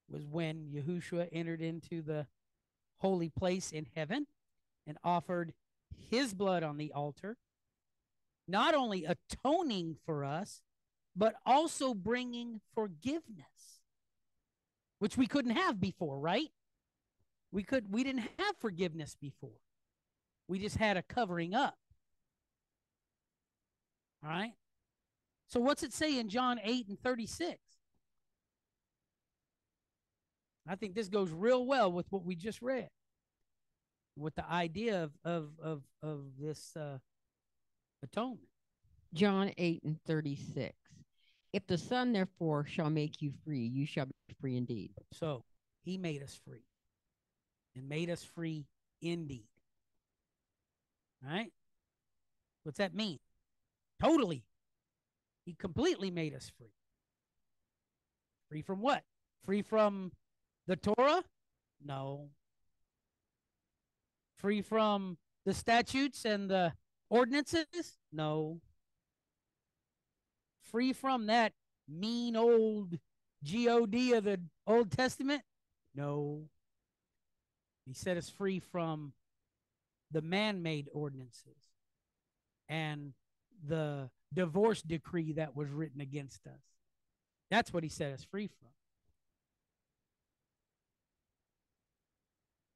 was when Yahushua entered into the holy place in heaven, and offered his blood on the altar, not only atoning for us, but also bringing forgiveness, which we couldn't have before, right? We didn't have forgiveness before. We just had a covering up. All right. So what's it say in John 8:36? I think this goes real well with what we just read, with the idea of this atonement. John 8:36. If the Son therefore shall make you free, you shall be free indeed. So he made us free, and made us free indeed. All right. What's that mean? Totally. He completely made us free. Free from what? Free from the Torah? No. Free from the statutes and the ordinances? No. Free from that mean old God of the Old Testament? No. He set us free from the man-made ordinances and the divorce decree that was written against us. That's what he set us free from.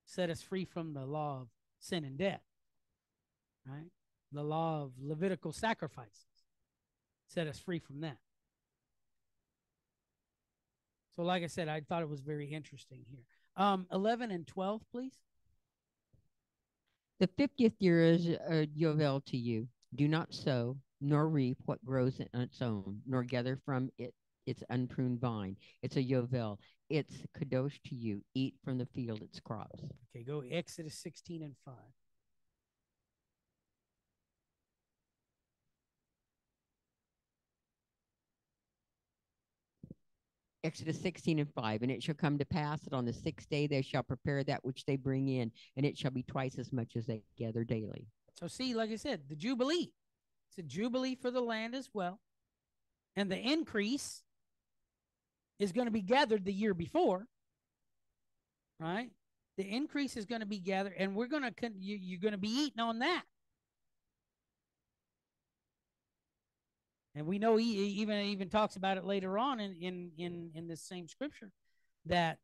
Set us free from the law of sin and death, right? The law of Levitical sacrifices. Set us free from that. So like I said, I thought it was very interesting here. 11 and 12, please. The 50th year is a Yovel to you. Do not sow, nor reap what grows in its own, nor gather from it its unpruned vine. It's a Yovel. It's kadosh to you. Eat from the field its crops. Okay, go Exodus 16 and 5. Exodus 16 and 5. And it shall come to pass that on the 6th day they shall prepare that which they bring in, and it shall be twice as much as they gather daily. So see, like I said, the Jubilee. It's a Jubilee for the land as well. And the increase is going to be gathered the year before, right? The increase is going to be gathered, and we're going to you're going to be eating on that. And we know he even talks about it later on in this same scripture, that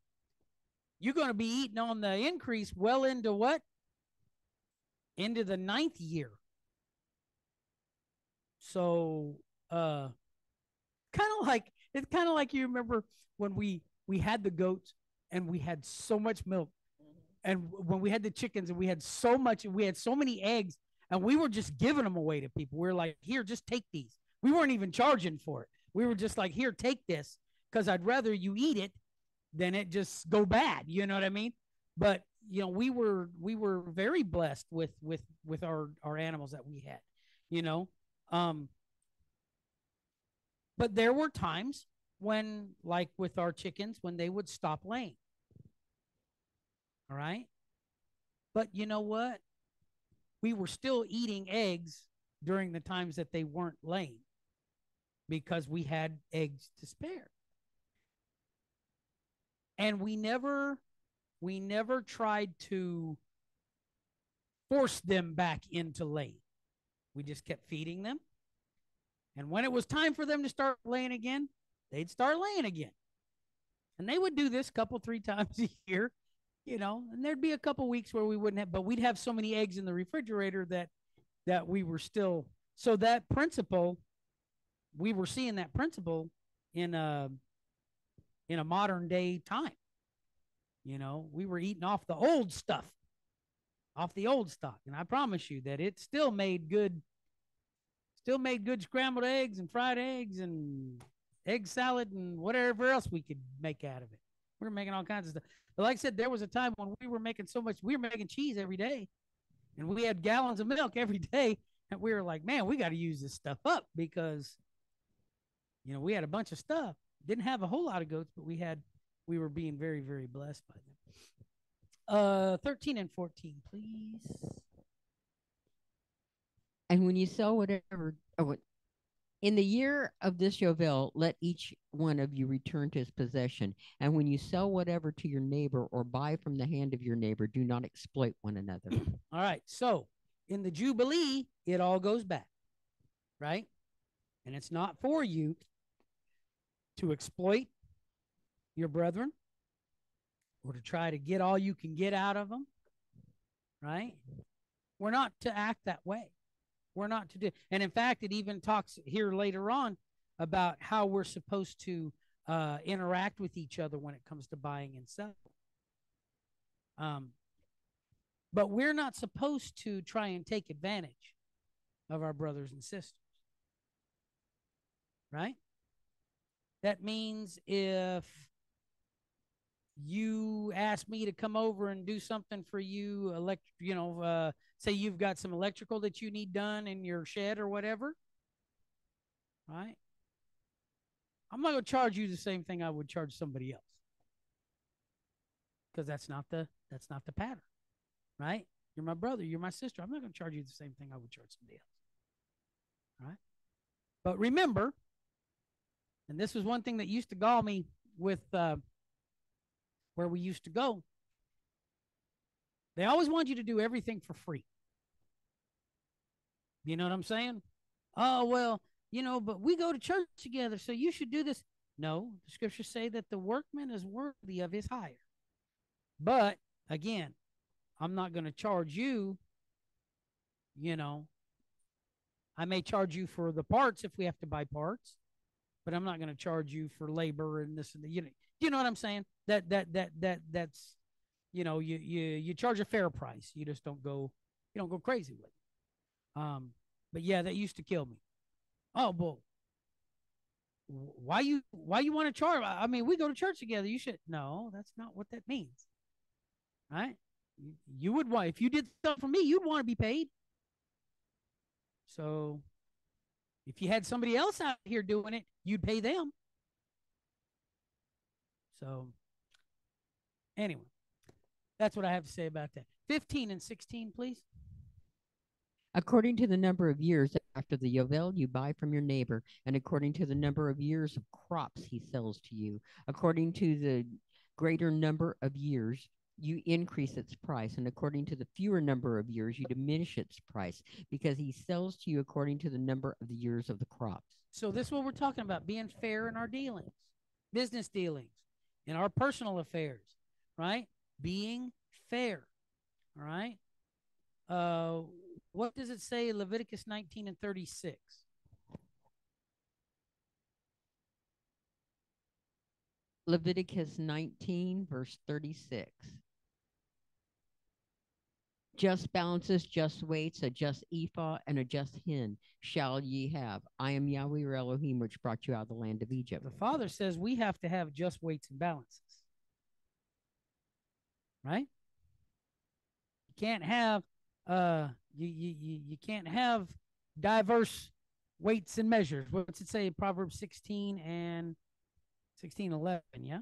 you're going to be eating on the increase well into what? Into the 9th year. So kind of like you remember when we had the goats and we had so much milk, and when we had the chickens and we had so many eggs, and we were just giving them away to people. We were like, here, just take these. We weren't even charging for it. We were just like, here, take this, because I'd rather you eat it than it just go bad. You know what I mean? But you know, we were very blessed with our animals that we had. You know, but there were times when, like with our chickens, when they would stop laying. All right. But you know what? We were still eating eggs during the times that they weren't laying, because we had eggs to spare. And we never tried to force them back into laying. We just kept feeding them. And when it was time for them to start laying again, they'd start laying again. And they would do this couple, 3 times a year, you know, and there'd be a couple weeks where we wouldn't have, but we'd have so many eggs in the refrigerator that we were still, so that principle, we were seeing that principle in a modern day time. You know, we were eating off the old stuff, off the old stock. And I promise you that it still made good scrambled eggs and fried eggs and egg salad and whatever else we could make out of it. We were making all kinds of stuff. But like I said, there was a time when we were making cheese every day, and we had gallons of milk every day. And we were like, man, we got to use this stuff up, because, you know, we had a bunch of stuff. Didn't have a whole lot of goats, but we were being very, very blessed by them. 13 and 14, please. And when you sow whatever, In the year of this Yovel, let each one of you return to his possession. And when you sell whatever to your neighbor or buy from the hand of your neighbor, do not exploit one another. All right. So in the Jubilee, it all goes back, right? And it's not for you to exploit your brethren or to try to get all you can get out of them, right? We're not to act that way. We're not to do. And in fact, it even talks here later on about how we're supposed to interact with each other when it comes to buying and selling. But we're not supposed to try and take advantage of our brothers and sisters, right? That means if you ask me to come over and do something for you, say you've got some electrical that you need done in your shed or whatever, right? I'm not going to charge you the same thing I would charge somebody else, because that's not the pattern, right? You're my brother, you're my sister. I'm not going to charge you the same thing I would charge somebody else, right? But remember, and this was one thing that used to gall me with where we used to go. They always want you to do everything for free. You know what I'm saying? Oh, well, but we go to church together, so you should do this. No, the scriptures say that the workman is worthy of his hire. But again, I'm not going to charge you, I may charge you for the parts if we have to buy parts, but I'm not going to charge you for labor and this and the, you know what I'm saying? That's, you charge a fair price. You just don't go crazy with it. But yeah, that used to kill me. Oh, well, why you want to charge? I mean, we go to church together. You should. No, that's not what that means. Right? You would want, if you did stuff for me, you'd want to be paid. So if you had somebody else out here doing it, you'd pay them. So anyway, that's what I have to say about that. 15 and 16, please. According to the number of years after the Yovel you buy from your neighbor, and according to the number of years of crops he sells to you, according to the greater number of years, you increase its price, and according to the fewer number of years, you diminish its price, because he sells to you according to the number of the years of the crops. So this is what we're talking about, being fair in our dealings, business dealings, in our personal affairs, right? Being fair, all right? What does it say, Leviticus 19 and 36? Leviticus 19, verse 36. Just balances, just weights, a just ephah, and a just hin shall ye have. I am Yahweh your Elohim, which brought you out of the land of Egypt. The Father says we have to have just weights and balances, right? You can't have you can't have diverse weights and measures. What's it say? Proverbs 16 and 16:11. Yeah.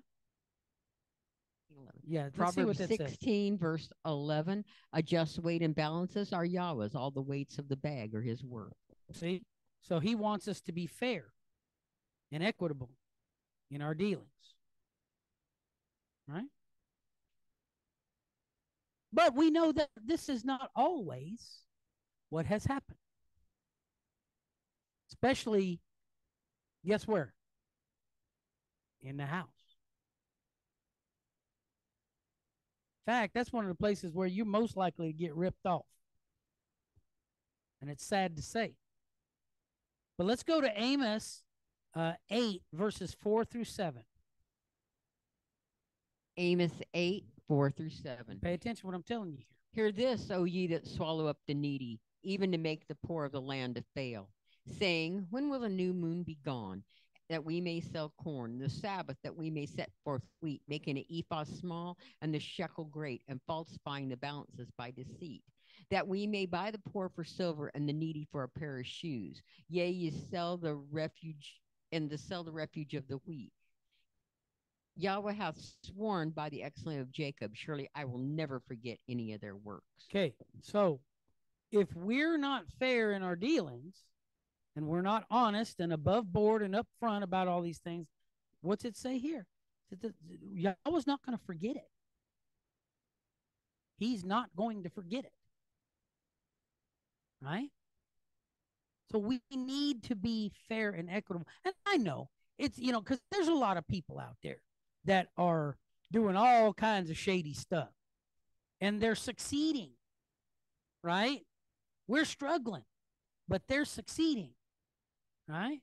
11. Yeah. Proverbs 16, verse 11. A just weight and balances are Yahweh's. All the weights of the bag are his word. See? So he wants us to be fair and equitable in our dealings. Right? But we know that this is not always what has happened. Especially, guess where? In the house. In fact, that's one of the places where you're most likely to get ripped off. And it's sad to say. But let's go to Amos 8, verses 4 through 7. Amos 8, 4 through 7. Pay attention to what I'm telling you here. Hear this, O ye that swallow up the needy, even to make the poor of the land to fail, saying, when will the new moon be gone, that we may sell corn, the Sabbath that we may set forth wheat, making an ephah small and the shekel great, and falsifying the balances by deceit, that we may buy the poor for silver and the needy for a pair of shoes. Yea, ye sell the refuge of the wheat. Yahweh hath sworn by the excellence of Jacob, surely I will never forget any of their works. Okay, so if we're not fair in our dealings, and we're not honest and above board and upfront about all these things, what's it say here? Yahweh's not going to forget it. He's not going to forget it. Right? So we need to be fair and equitable. And I know it's, because there's a lot of people out there that are doing all kinds of shady stuff and they're succeeding. Right? We're struggling, but they're succeeding. Right?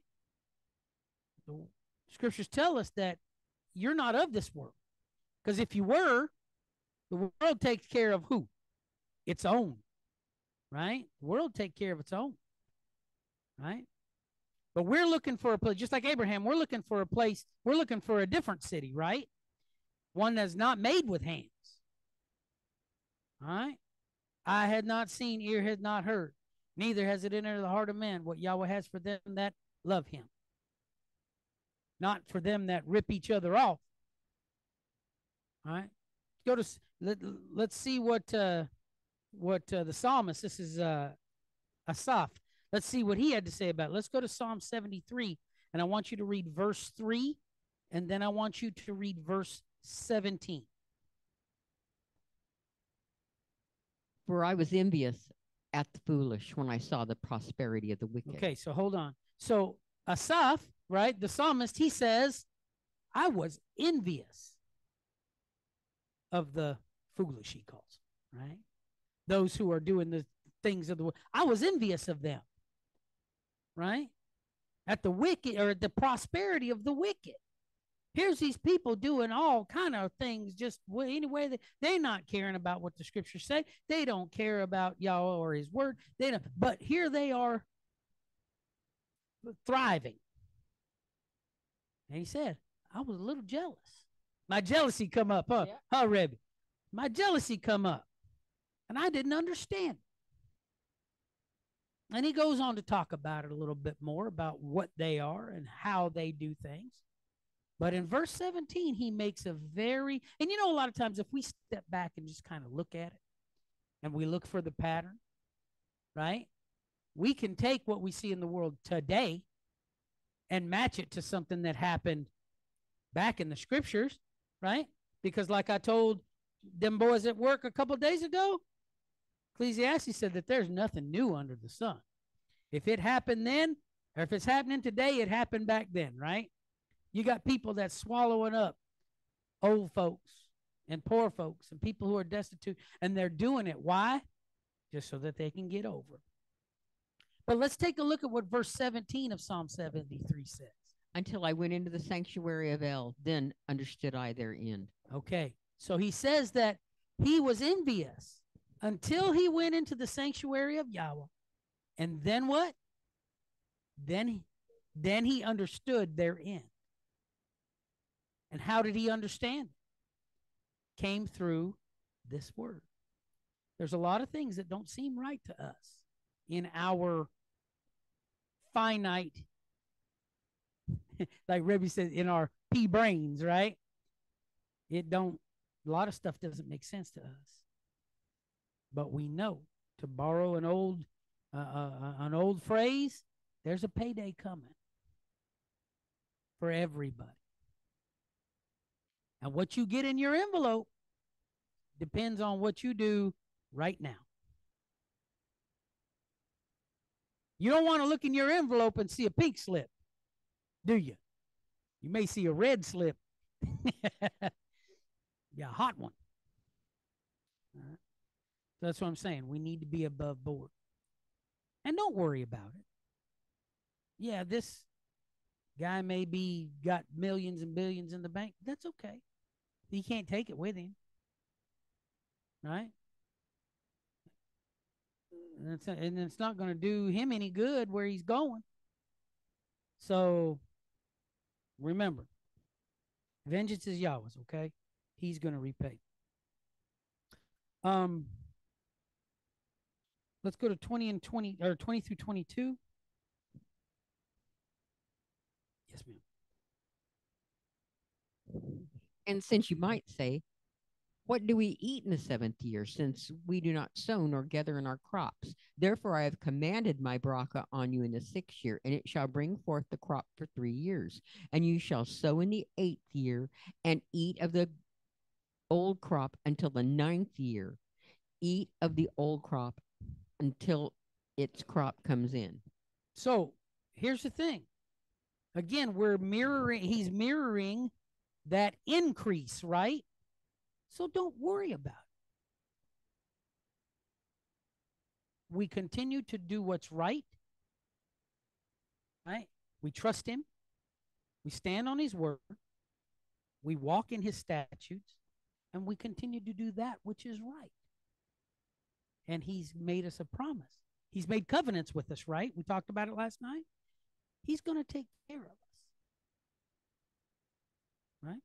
The scriptures tell us that you're not of this world. Because if you were, the world takes care of who? Its own. Right? The world take care of its own. Right? But we're looking for a place, just like Abraham, we're looking for a place, we're looking for a different city, right? One that's not made with hands. All right? Eye had not seen, ear had not heard, neither has it entered the heart of man what Yahweh has for them that love him. Not for them that rip each other off. All right? Go to let's see what the psalmist, this is Asaph. Let's see what he had to say about it. Let's go to Psalm 73, and I want you to read verse 3, and then I want you to read verse 17. For I was envious at the foolish when I saw the prosperity of the wicked. Okay, so hold on. So Asaph, right, the psalmist, he says, I was envious of the foolish, he calls, right? Those who are doing the things of the world. I was envious of them. Right? At the wicked, or at the prosperity of the wicked. Here's these people doing all kind of things just anyway. They're not caring about what the scriptures say. They don't care about Yahweh or his word. They don't, but here they are thriving. And he said, I was a little jealous. My jealousy come up, huh? Yeah. Huh, Rebbe? My jealousy come up. And I didn't understand. And he goes on to talk about it a little bit more, about what they are and how they do things. But in verse 17, he makes a very, and a lot of times if we step back and just kind of look at it and we look for the pattern, right? We can take what we see in the world today and match it to something that happened back in the scriptures, right? Because like I told them boys at work a couple of days ago, Ecclesiastes said that there's nothing new under the sun. If it happened then, or if it's happening today, it happened back then, right? You got people that's swallowing up old folks and poor folks and people who are destitute, and they're doing it. Why? Just so that they can get over. But let's take a look at what verse 17 of Psalm 73 says. Until I went into the sanctuary of El, then understood I their end. Okay, so he says that he was envious until he went into the sanctuary of Yahweh. And then what? Then he understood their end. And how did he understand it? Came through this word. There's a lot of things that don't seem right to us in our finite, like Rebbe says, in our pea brains, right? A lot of stuff doesn't make sense to us. But we know, to borrow an old phrase, there's a payday coming for everybody. And what you get in your envelope depends on what you do right now. You don't want to look in your envelope and see a pink slip, do you? You may see a red slip. Yeah, a hot one. All right. So that's what I'm saying. We need to be above board. And don't worry about it. Yeah, this guy may be got millions and billions in the bank. That's okay. He can't take it with him. Right? And it's not going to do him any good where he's going. So remember, vengeance is Yahweh's, okay? He's going to repay. Let's go to 20 and 20, or 20 through 22. Yes, ma'am. And since you might say, What do we eat in the 7th year, since we do not sow nor gather in our crops? Therefore I have commanded my bracha on you in the 6th year, and it shall bring forth the crop for 3 years. And you shall sow in the 8th year, and eat of the old crop until the 9th year. Eat of the old crop until its crop comes in. So here's the thing. Again, he's mirroring that increase, right? So don't worry about it. We continue to do what's right, right? We trust him. We stand on his word. We walk in his statutes, and we continue to do that which is right. And he's made us a promise. He's made covenants with us, right? We talked about it last night. He's going to take care of us, right?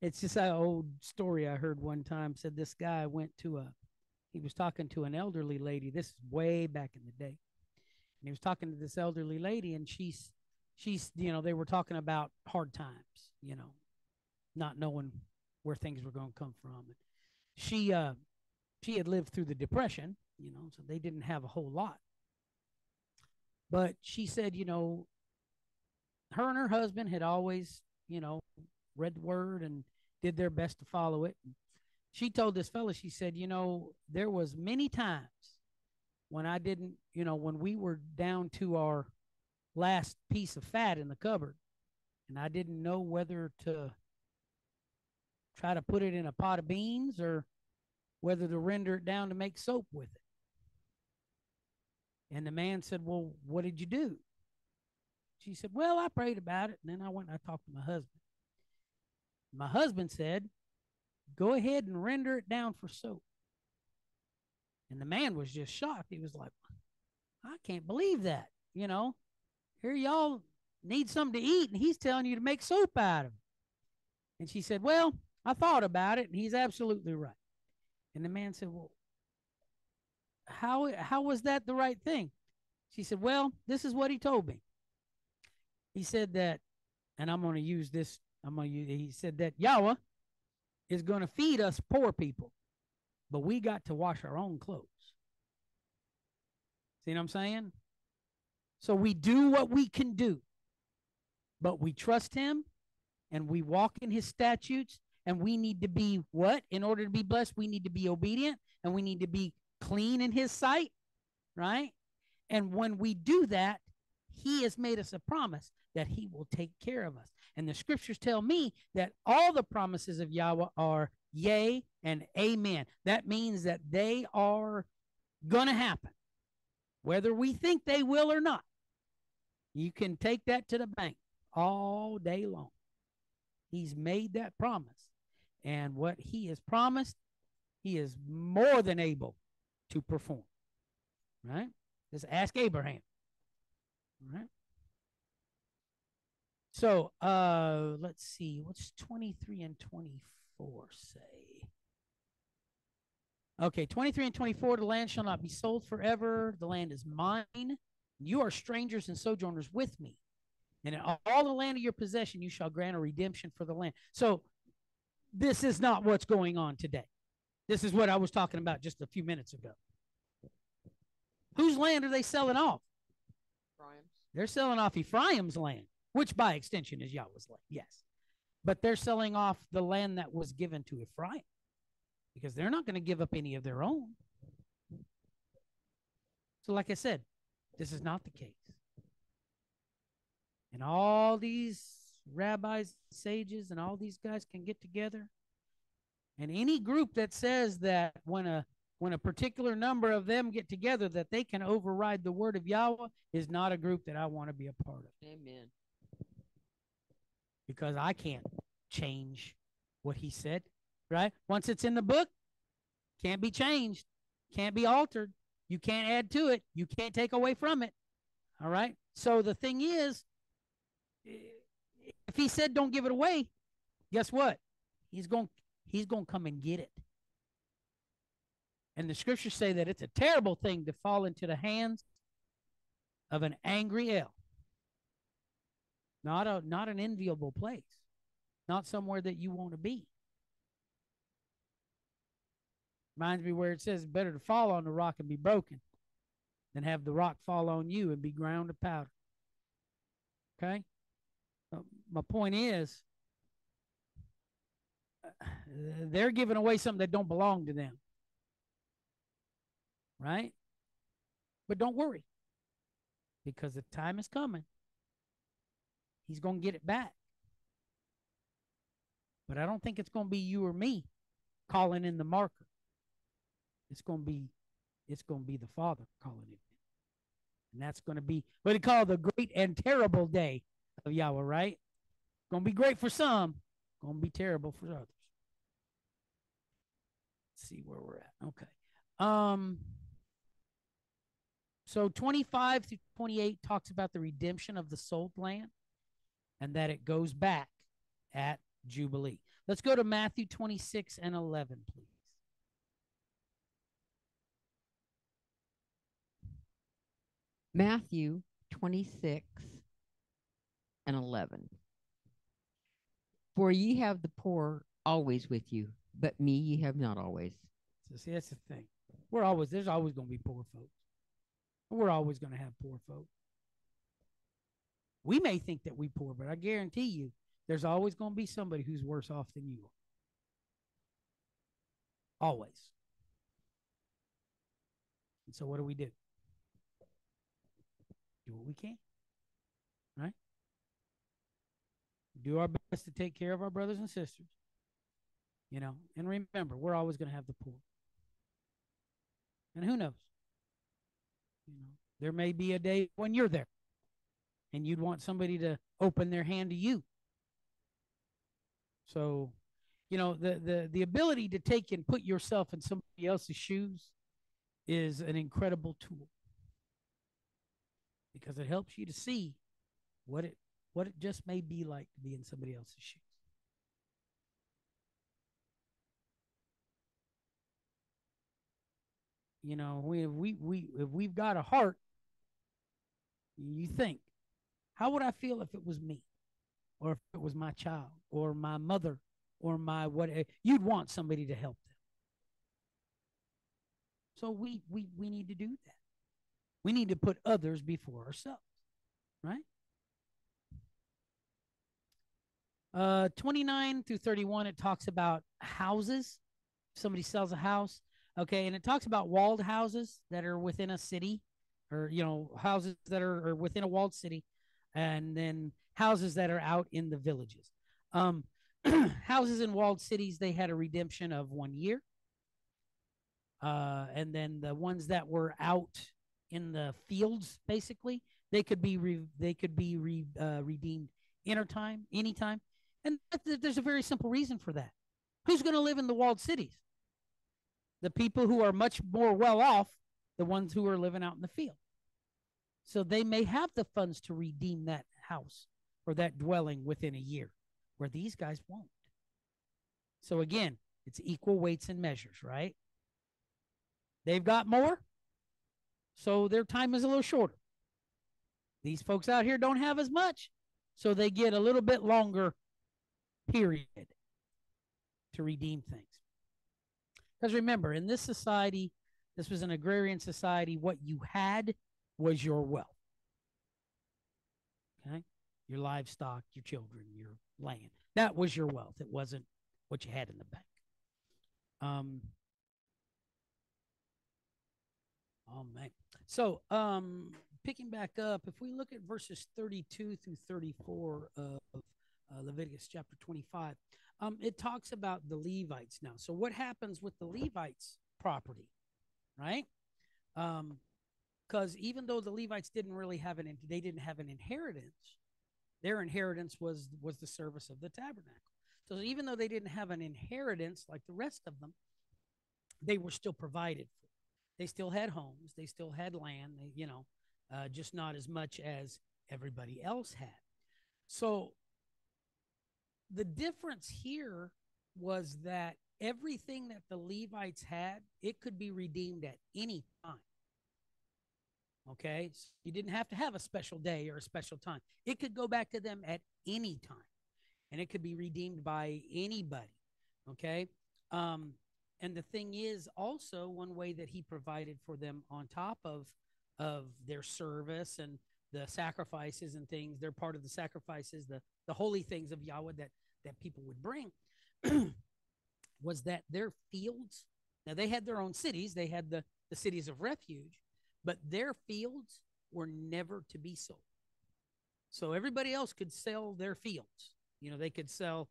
It's just an old story I heard one time. Said this guy he was talking to an elderly lady. This is way back in the day. And he was talking to this elderly lady, and she's, they were talking about hard times, not knowing where things were going to come from. And she had lived through the Depression, so they didn't have a whole lot. But she said, her and her husband had always, read the word and did their best to follow it. And she told this fella, she said, there was many times when I didn't, when we were down to our last piece of fat in the cupboard, and I didn't know whether to try to put it in a pot of beans or whether to render it down to make soap with it. And the man said, well, what did you do? She said, well, I prayed about it, and then I went and I talked to my husband. My husband said, go ahead and render it down for soap. And the man was just shocked. He was like, I can't believe that. Here y'all need something to eat, and he's telling you to make soap out of it. And she said, well, I thought about it, and he's absolutely right. And the man said, well, how was that the right thing? She said, well, this is what he told me. He said that, and I'm going to use this, he said that Yahweh is going to feed us poor people, but we got to wash our own clothes. See what I'm saying? So we do what we can do, but we trust him and we walk in his statutes, and we need to be what? In order to be blessed, we need to be obedient, and we need to be clean in his sight, right? And when we do that, he has made us a promise that he will take care of us. And the scriptures tell me that all the promises of Yahweh are yea and amen. That means that they are going to happen, whether we think they will or not. You can take that to the bank all day long. He's made that promise. And what he has promised, he is more than able to perform. Right? Just ask Abraham. Right? So let's see. What's 23 and 24 say? Okay, 23 and 24, the land shall not be sold forever. The land is mine. You are strangers and sojourners with me. And in all the land of your possession, you shall grant a redemption for the land. So this is not what's going on today. This is what I was talking about just a few minutes ago. Whose land are they selling off? Ephraim's. They're selling off Ephraim's land, which by extension is Yahweh's land, yes. But they're selling off the land that was given to Ephraim, because they're not going to give up any of their own. So like I said, this is not the case. And all these rabbis, sages, and all these guys can get together. And any group that says that when a particular number of them get together that they can override the word of Yahweh is not a group that I want to be a part of. Amen. Because I can't change what he said, right? Once it's in the book, can't be changed, can't be altered. You can't add to it. You can't take away from it. All right? So the thing is, if he said don't give it away, guess what? He's going to come and get it. And the scriptures say that it's a terrible thing to fall into the hands of an angry El. not an enviable place, not somewhere that you want to be. Reminds me where it says better to fall on the rock and be broken than have the rock fall on you and be ground to powder. Okay? My point is, they're giving away something that don't belong to them. Right? But don't worry, because the time is coming. He's going to get it back. But I don't think it's going to be you or me calling in the marker. It's going to be the Father calling it in. And that's going to be what they call the great and terrible day of Yahweh, right? Going to be great for some, going to be terrible for others. Let's see where we're at. Okay. So 25 through 28 talks about the redemption of the sold land and that it goes back at Jubilee. Let's go to Matthew 26 and 11, please. Matthew 26 and 11. For ye have the poor always with you, but me ye have not always. So see, that's the thing. There's always going to be poor folks. We're always going to have poor folks. We may think that we're poor, but I guarantee you, there's always going to be somebody who's worse off than you are. Always. And so what do? Do what we can. Right? Do our best to take care of our brothers and sisters. You know, and remember, we're always going to have the poor. And who knows? You know, there may be a day when you're there and you'd want somebody to open their hand to you. So, you know, the ability to take and put yourself in somebody else's shoes is an incredible tool because it helps you to see what it just may be like to be in somebody else's shoes. You know, if we've got a heart, you think, how would I feel if it was me, or if it was my child, or my mother, or my whatever? You'd want somebody to help them. So we need to do that. We need to put others before ourselves, right? 29 through 31, it talks about houses. Somebody sells a house, okay, and it talks about walled houses that are within a city, or you know, houses that are within a walled city, and then houses that are out in the villages. Houses in walled cities, they had a redemption of 1 year, and then the ones that were out in the fields, basically, they could be redeemed anytime, and there's a very simple reason for that. Who's going to live in the walled cities? The people who are much more well off, the ones who are living out in the field. So they may have the funds to redeem that house or that dwelling within a year, where these guys won't. So again, it's equal weights and measures, right? They've got more, so their time is a little shorter. These folks out here don't have as much, so they get a little bit longer period to redeem things. Because remember, in this society, this was an agrarian society, what you had was your wealth. Okay? Your livestock, your children, your land. That was your wealth. It wasn't what you had in the bank. Oh, man. So, picking back up, if we look at verses 32 through 34 of Leviticus chapter 25, it talks about the Levites now. So what happens with the Levites' property, right? Because even though the Levites didn't have an inheritance, their inheritance was the service of the tabernacle. So even though they didn't have an inheritance like the rest of them, they were still provided for. They still had homes, they still had land, just not as much as everybody else had. So the difference here was that everything that the Levites had, it could be redeemed at any time. Okay. So you didn't have to have a special day or a special time. It could go back to them at any time, and it could be redeemed by anybody. Okay. Um, and the thing is also one way that he provided for them on top of their service and the sacrifices and things. They're part of the sacrifices, the holy things of Yahweh that people would bring, was that their fields. Now they had their own cities. They had the cities of refuge, but their fields were never to be sold. So everybody else could sell their fields. They could sell,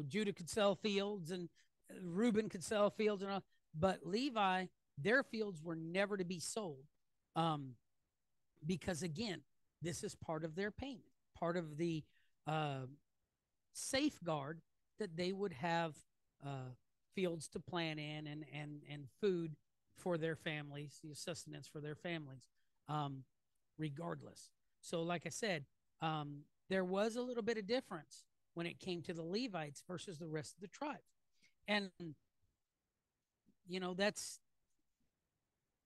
Judah could sell fields, and Reuben could sell fields and all, but Levi, their fields were never to be sold. Because again, this is part of their payment, part of the uh, safeguard that they would have uh, fields to plant in, and food for their families, the sustenance for their families, um, regardless. So, like I said, there was a little bit of difference when it came to the Levites versus the rest of the tribes, and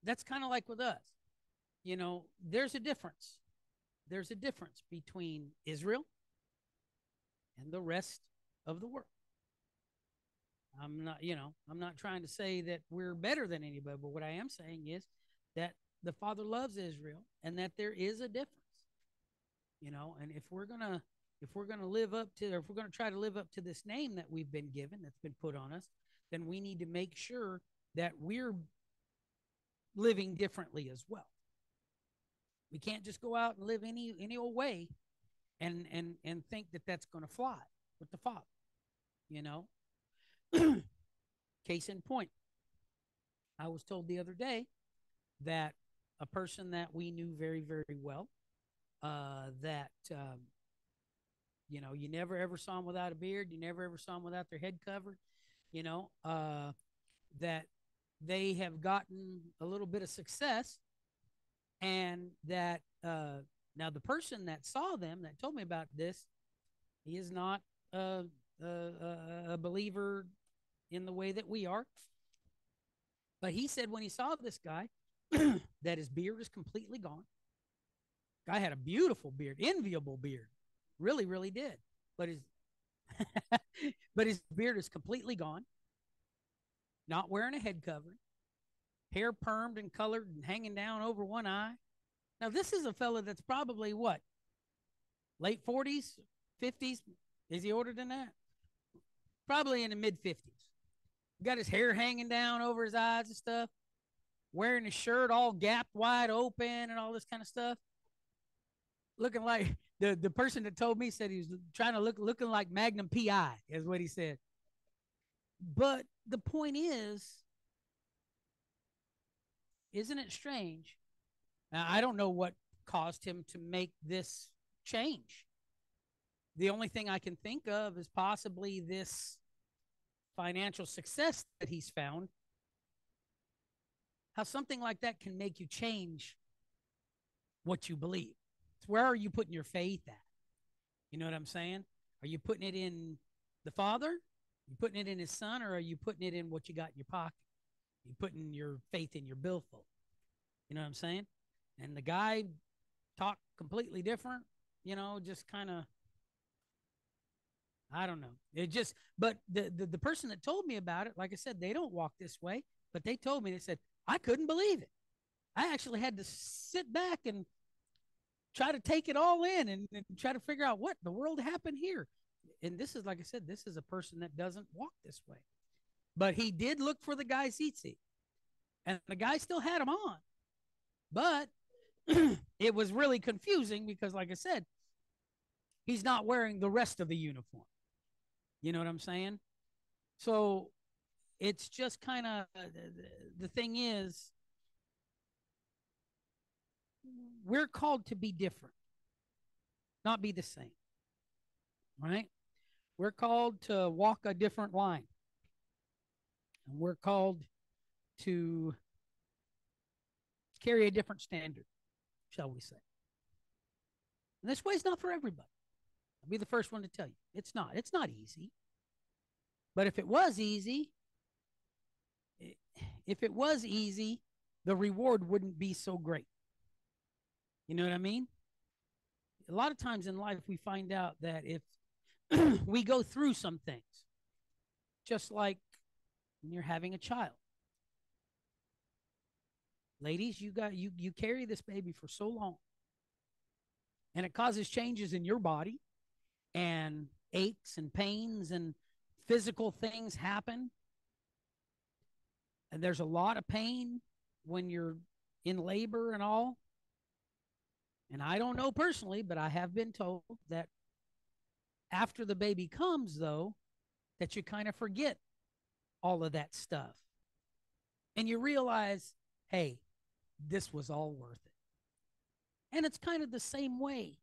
that's kind of like with us. There's a difference. There's a difference between Israel and the rest of the world. I'm not trying to say that we're better than anybody, but what I am saying is that the Father loves Israel and that there is a difference. And if we're gonna live up to, or if we're gonna try to live up to this name that we've been given, that's been put on us, then we need to make sure that we're living differently as well. We can't just go out and live any old way and think that that's going to fly with the Father. You know, Case in point, I was told the other day that a person that we knew very very well, that you never ever saw them without a beard, you never ever saw them without their head covered. You know, that they have gotten a little bit of success, and that now the person that saw them, that told me about this, he is not a believer in the way that we are, but he said when he saw this guy that his beard is completely gone. Guy had a beautiful beard, enviable beard, really really did, but his but his beard is completely gone, not wearing a head covering, hair permed and colored and hanging down over one eye. Now, this is a fella that's probably what, late 40s, 50s? Is he older than that? Probably in the mid 50s. Got his hair hanging down over his eyes and stuff, wearing his shirt all gapped wide open and all this kind of stuff. Looking like the person that told me said he was trying to looking like Magnum PI, is what he said. But the point is, isn't it strange? Now, I don't know what caused him to make this change. The only thing I can think of is possibly this financial success that he's found. How something like that can make you change what you believe. It's where are you putting your faith at? You know what I'm saying? Are you putting it in the Father? Are you putting it in his Son? Or are you putting it in what you got in your pocket? You putting your faith in your billfold. You know what I'm saying? And the guy talked completely different, just kind of, I don't know. It just, but the person that told me about it, like I said, they don't walk this way, but they told me, they said, I couldn't believe it. I actually had to sit back and try to take it all in, and try to figure out what the world happened here. And this is, like I said, this is a person that doesn't walk this way. But he did look for the guy's tzitzit, and the guy still had him on. But it was really confusing because, like I said, he's not wearing the rest of the uniform. You know what I'm saying? So it's just kind of, the thing is, we're called to be different, not be the same, right? We're called to walk a different line, and we're called to carry a different standard, shall we say. And this way is not for everybody. I'll be the first one to tell you. It's not. It's not easy. But if it was easy, the reward wouldn't be so great. You know what I mean? A lot of times in life, we find out that if we go through some things, just like when you're having a child, ladies, you carry this baby for so long, and it causes changes in your body, and aches and pains and physical things happen, and there's a lot of pain when you're in labor and all. And I don't know personally, but I have been told that after the baby comes, though, that you kind of forget all of that stuff. And you realize, hey, this was all worth it. And it's kind of the same way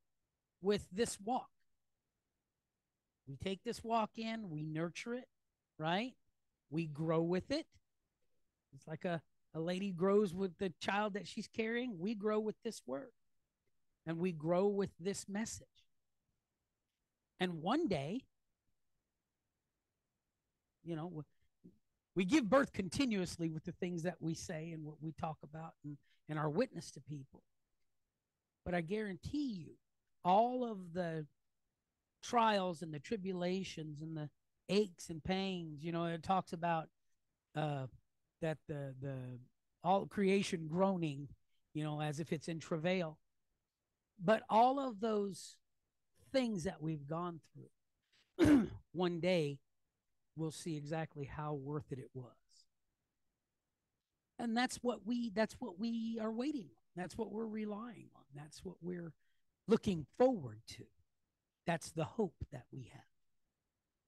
with this walk. We take this walk in, we nurture it, right? We grow with it. It's like a lady grows with the child that she's carrying. We grow with this word, and we grow with this message. And one day, you know, we give birth continuously with the things that we say and what we talk about and our witness to people. But I guarantee you, all of the trials and the tribulations and the aches and pains, it talks about that the all creation groaning, as if it's in travail. But all of those things that we've gone through, one day we'll see exactly how worth it was. And that's what we are waiting on. That's what we're relying on. That's what we're looking forward to. That's the hope that we have.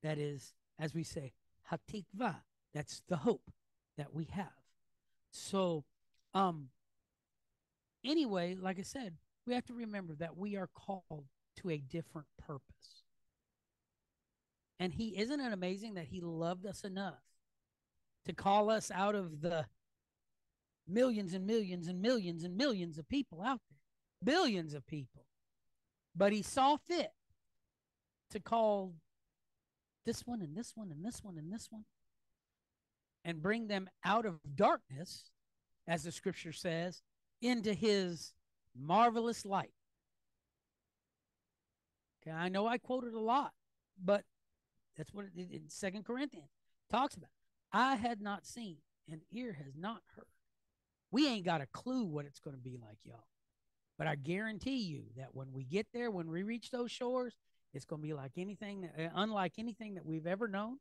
That is, as we say, hatikva. That's the hope that we have. So, anyway, like I said, we have to remember that we are called to a different purpose. And isn't it amazing that he loved us enough to call us out of the millions and millions and millions and millions of people out there, billions of people. But he saw fit to call this one and this one and this one and this one and bring them out of darkness, as the scripture says, into his marvelous light. Okay, I know I quoted a lot, but that's what it in 2 Corinthians talks about. I had not seen, and ear has not heard. We ain't got a clue what it's going to be like, y'all. But I guarantee you that when we get there, when we reach those shores, it's going to be like unlike anything that we've ever known.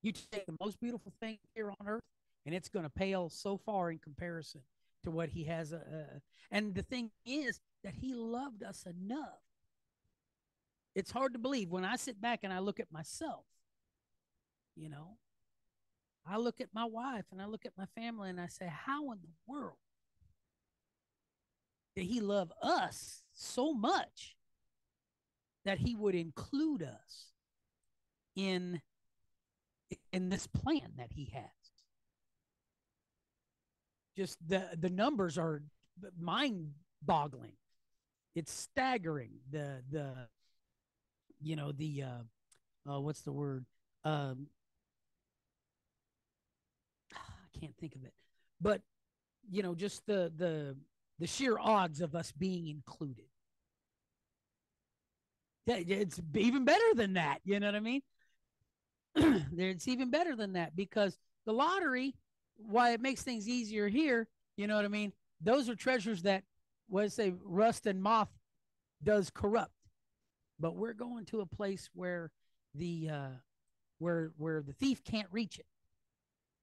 You take the most beautiful thing here on earth, and it's going to pale so far in comparison to what he has. And the thing is that he loved us enough. It's hard to believe when I sit back and I look at myself, I look at my wife and I look at my family and I say, how in the world did he love us so much that he would include us in this plan that he has? Just the numbers are mind-boggling. It's staggering. What's the word? I can't think of it, but just the sheer odds of us being included. It's even better than that. You know what I mean? It's even better than that because the lottery, why it makes things easier here, you know what I mean? Those are treasures that, say, rust and moth does corrupt. But we're going to a place where where the thief can't reach it,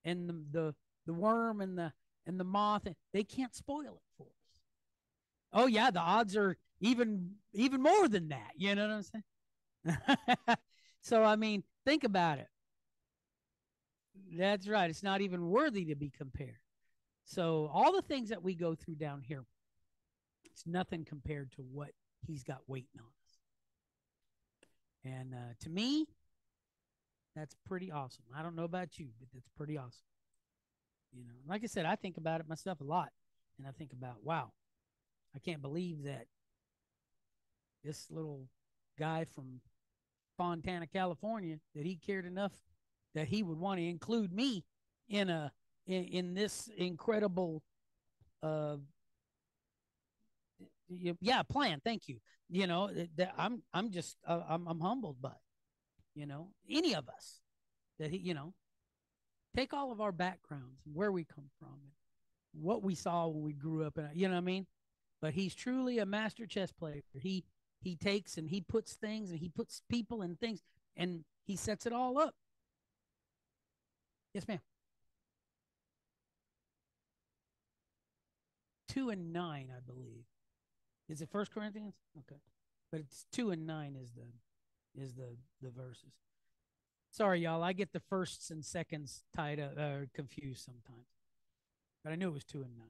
and the worm and the moth, they can't spoil it for us. Oh yeah, the odds are even more than that. You know what I'm saying? So I mean, think about it. That's right. It's not even worthy to be compared. So all the things that we go through down here, it's nothing compared to what he's got waiting on us. And to me, that's pretty awesome. I don't know about you, but that's pretty awesome. Like I said, I think about it myself a lot. And I think about, wow, I can't believe that this little guy from Fontana, California, that he cared enough that he would want to include me in this incredible Yeah, plan. Thank you. I'm just I'm humbled by it. Any of us that he take all of our backgrounds, where we come from, and what we saw when we grew up, and you know what I mean. But he's truly a master chess player. He takes and he puts things and he puts people and things and he sets it all up. Yes, ma'am. 2 and 9, I believe. Is it First Corinthians? Okay, but it's 2 and 9 is the verses. Sorry, y'all. I get the firsts and seconds tied up, confused sometimes. But I knew it was 2 and 9.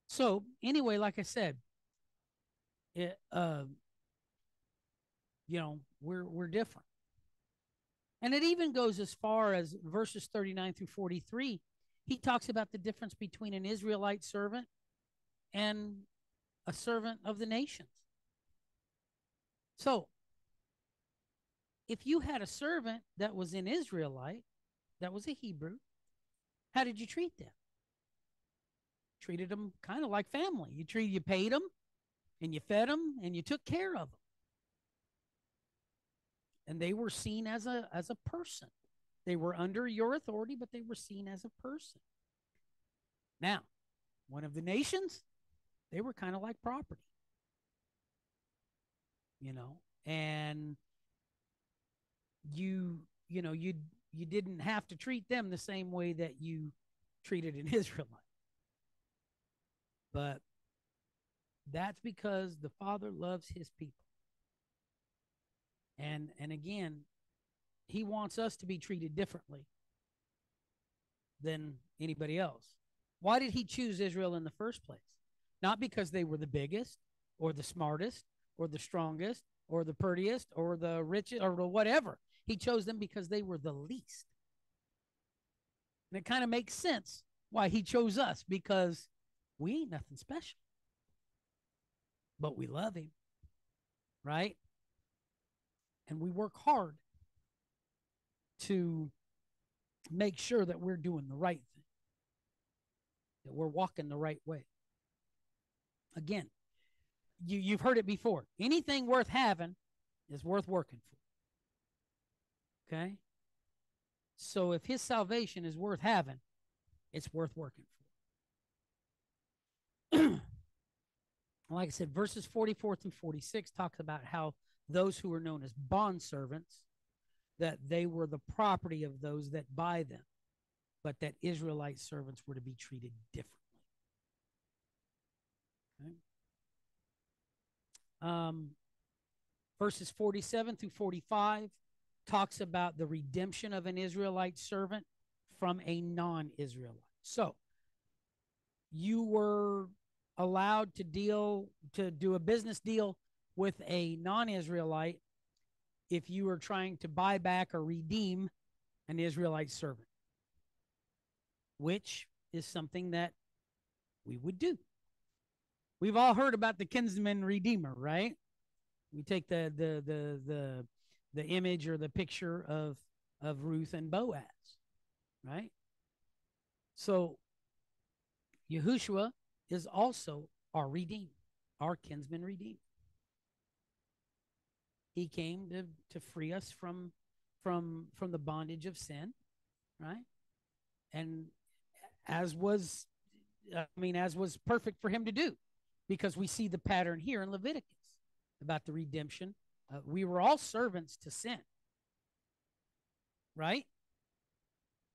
So anyway, like I said, it, we're different, and it even goes as far as verses 39 through 43. He talks about the difference between an Israelite servant and a servant of the nations. So if you had a servant that was an Israelite, that was a Hebrew, how did you treat them? Treated them kind of like family. You paid them, and you fed them, and you took care of them, and they were seen as a person. They were under your authority, but they were seen as a person. Now, one of the nations, they were kind of like property, and you didn't have to treat them the same way that you treated an Israelite. But that's because the Father loves his people. And again, he wants us to be treated differently than anybody else. Why did he choose Israel in the first place? Not because they were the biggest or the smartest or the strongest or the prettiest or the richest or the whatever. He chose them because they were the least. And it kind of makes sense why he chose us, because we ain't nothing special, but we love him, right? And we work hard to make sure that we're doing the right thing, that we're walking the right way. Again, you've heard it before. Anything worth having is worth working for. Okay? So if his salvation is worth having, it's worth working for. Like I said, verses 44 through 46 talks about how those who are known as bondservants, that they were the property of those that buy them, but that Israelite servants were to be treated differently. Okay? Verses 47 through 45 talks about the redemption of an Israelite servant from a non-Israelite. So you were allowed to do a business deal with a non-Israelite if you were trying to buy back or redeem an Israelite servant, which is something that we would do. We've all heard about the kinsman redeemer, right? We take the image or the picture of Ruth and Boaz, right? So Yahushua is also our redeemer, our kinsman redeemer. He came to free us from the bondage of sin, right? And as was perfect for him to do, because we see the pattern here in Leviticus about the redemption. We were all servants to sin, right?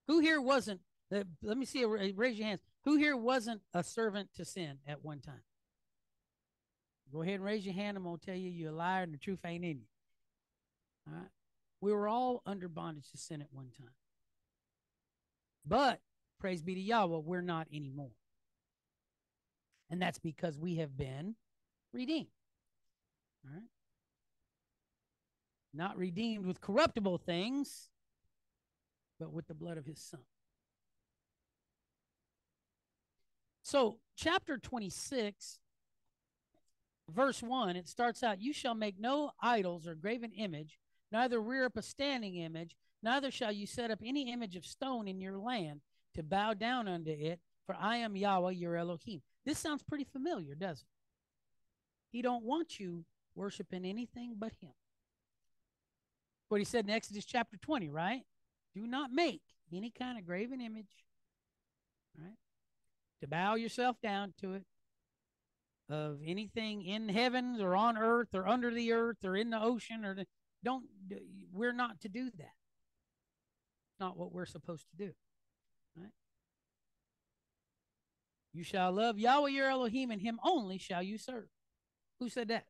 Who here wasn't? Let me see. Raise your hands. Who here wasn't a servant to sin at one time? Go ahead and raise your hand. I'm going to tell you you're a liar and the truth ain't in you. All right? We were all under bondage to sin at one time. But, praise be to Yahweh, we're not anymore. And that's because we have been redeemed. All right? Not redeemed with corruptible things, but with the blood of his son. So, chapter 26, verse 1, it starts out, you shall make no idols or graven image, neither rear up a standing image, neither shall you set up any image of stone in your land to bow down unto it, for I am Yahweh your Elohim. This sounds pretty familiar, doesn't it? He don't want you worshiping anything but him. What he said in Exodus chapter 20, right? Do not make any kind of graven image, right? To bow yourself down to it, of anything in heavens or on earth or under the earth or in the ocean or don't. We're not to do that. Not what we're supposed to do, right? You shall love Yahweh your Elohim, and him only shall you serve. Who said that?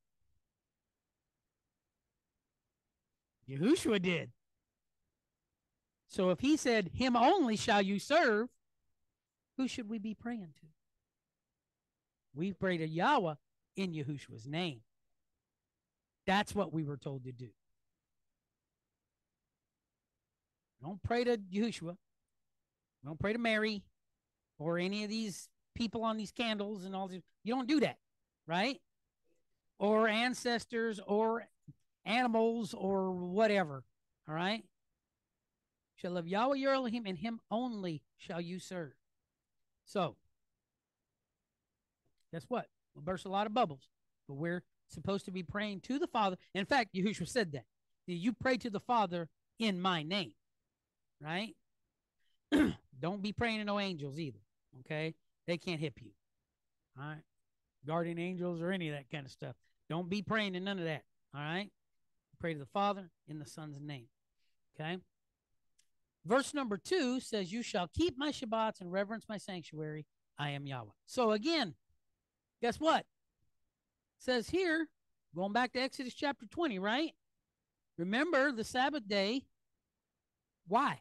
Yahushua did. So if he said, him only shall you serve, who should we be praying to? We pray to Yahweh in Yahushua's name. That's what we were told to do. Don't pray to Yahushua. Don't pray to Mary or any of these people on these candles and all these. You don't do that, right? Or ancestors or animals or whatever, all right? Shall love Yahweh your Elohim, and him only shall you serve. So, guess what? We'll burst a lot of bubbles, but we're supposed to be praying to the Father. In fact, Yahushua said that. You pray to the Father in my name, right? Don't be praying to no angels either, okay? They can't hip you, all right? Guardian angels or any of that kind of stuff. Don't be praying to none of that, all right? Pray to the Father in the Son's name, okay? Verse number 2 says, you shall keep my Shabbats and reverence my sanctuary. I am Yahweh. So again, guess what? It says here, going back to Exodus chapter 20, right? Remember the Sabbath day. Why?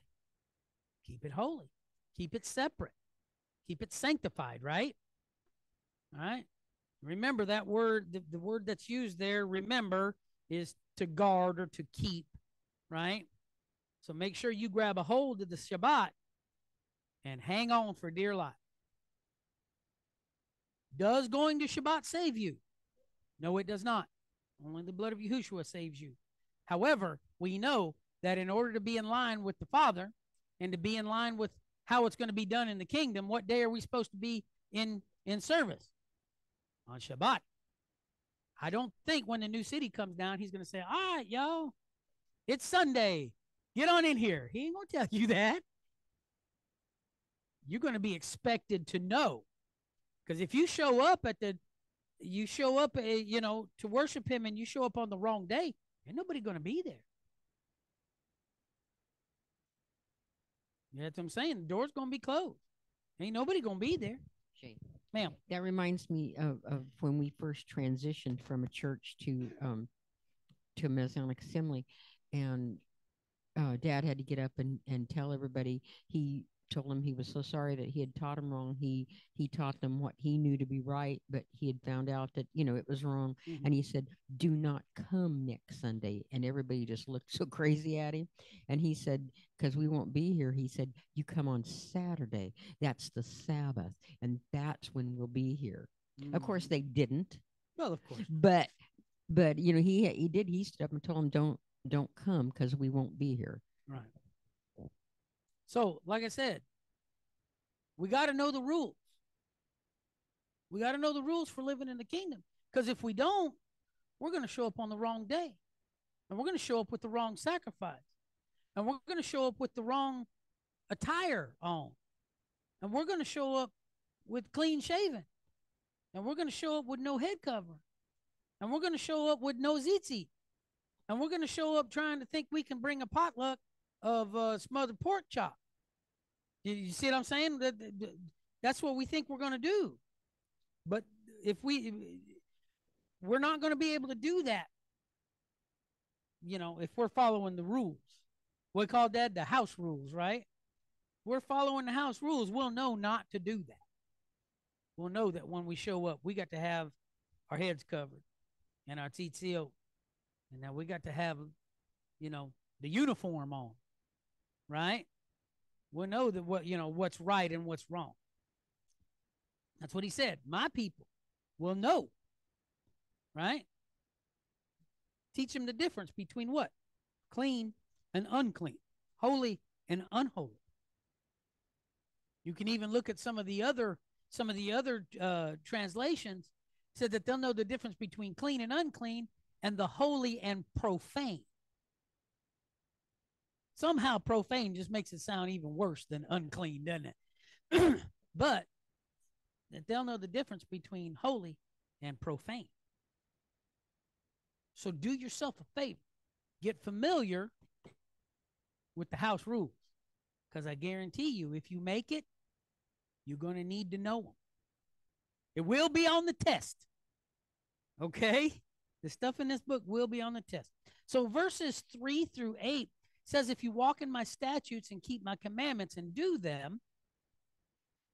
Keep it holy. Keep it separate. Keep it sanctified, right? All right. Remember that word, the word that's used there, remember, is to guard or to keep, right? So make sure you grab a hold of the Shabbat and hang on for dear life. Does going to Shabbat save you? No, it does not. Only the blood of Yahushua saves you. However, we know that in order to be in line with the Father and to be in line with how it's going to be done in the kingdom, what day are we supposed to be in service? On Shabbat. I don't think when the new city comes down, he's going to say, all right, y'all, it's Sunday. Get on in here. He ain't going to tell you that. You're going to be expected to know. Because if you show up to worship him and you show up on the wrong day, ain't nobody going to be there. That's what I'm saying. The door's going to be closed. Ain't nobody going to be there. Shane. Ma'am. That reminds me of when we first transitioned from a church to a Masonic assembly, and Dad had to get up and tell everybody. He told them he was so sorry that he had taught them wrong. He taught them what he knew to be right, but he had found out that it was wrong. Mm-hmm. And he said, "Do not come next Sunday." And everybody just looked so crazy at him. And he said, "Because we won't be here." He said, "You come on Saturday. That's the Sabbath, and that's when we'll be here." Mm-hmm. Of course, they didn't. Well, of course. But he did. He stood up and told them, "Don't come because we won't be here." Right. So, like I said, we got to know the rules. We got to know the rules for living in the kingdom. Because if we don't, we're going to show up on the wrong day. And we're going to show up with the wrong sacrifice. And we're going to show up with the wrong attire on. And we're going to show up with clean shaven. And we're going to show up with no head cover. And we're going to show up with no tzitzit. And we're going to show up trying to think we can bring a potluck of smothered pork chop. You see what I'm saying? That's what we think we're going to do. But if we're not going to be able to do that, if we're following the rules. We call that the house rules, right? We're following the house rules. We'll know not to do that. We'll know that when we show up, we got to have our heads covered and our tzitzit. And now we got to have, the uniform on, right? We'll know that what's right and what's wrong. That's what he said. My people will know, right? Teach them the difference between what? Clean and unclean, holy and unholy. You can even look at some of the other translations Said that they'll know the difference between clean and unclean and the holy and profane. Somehow profane just makes it sound even worse than unclean, doesn't it? But that they'll know the difference between holy and profane. So do yourself a favor. Get familiar with the house rules. Because I guarantee you, if you make it, you're going to need to know them. It will be on the test. Okay? The stuff in this book will be on the test. So verses 3 through 8 says, if you walk in my statutes and keep my commandments and do them,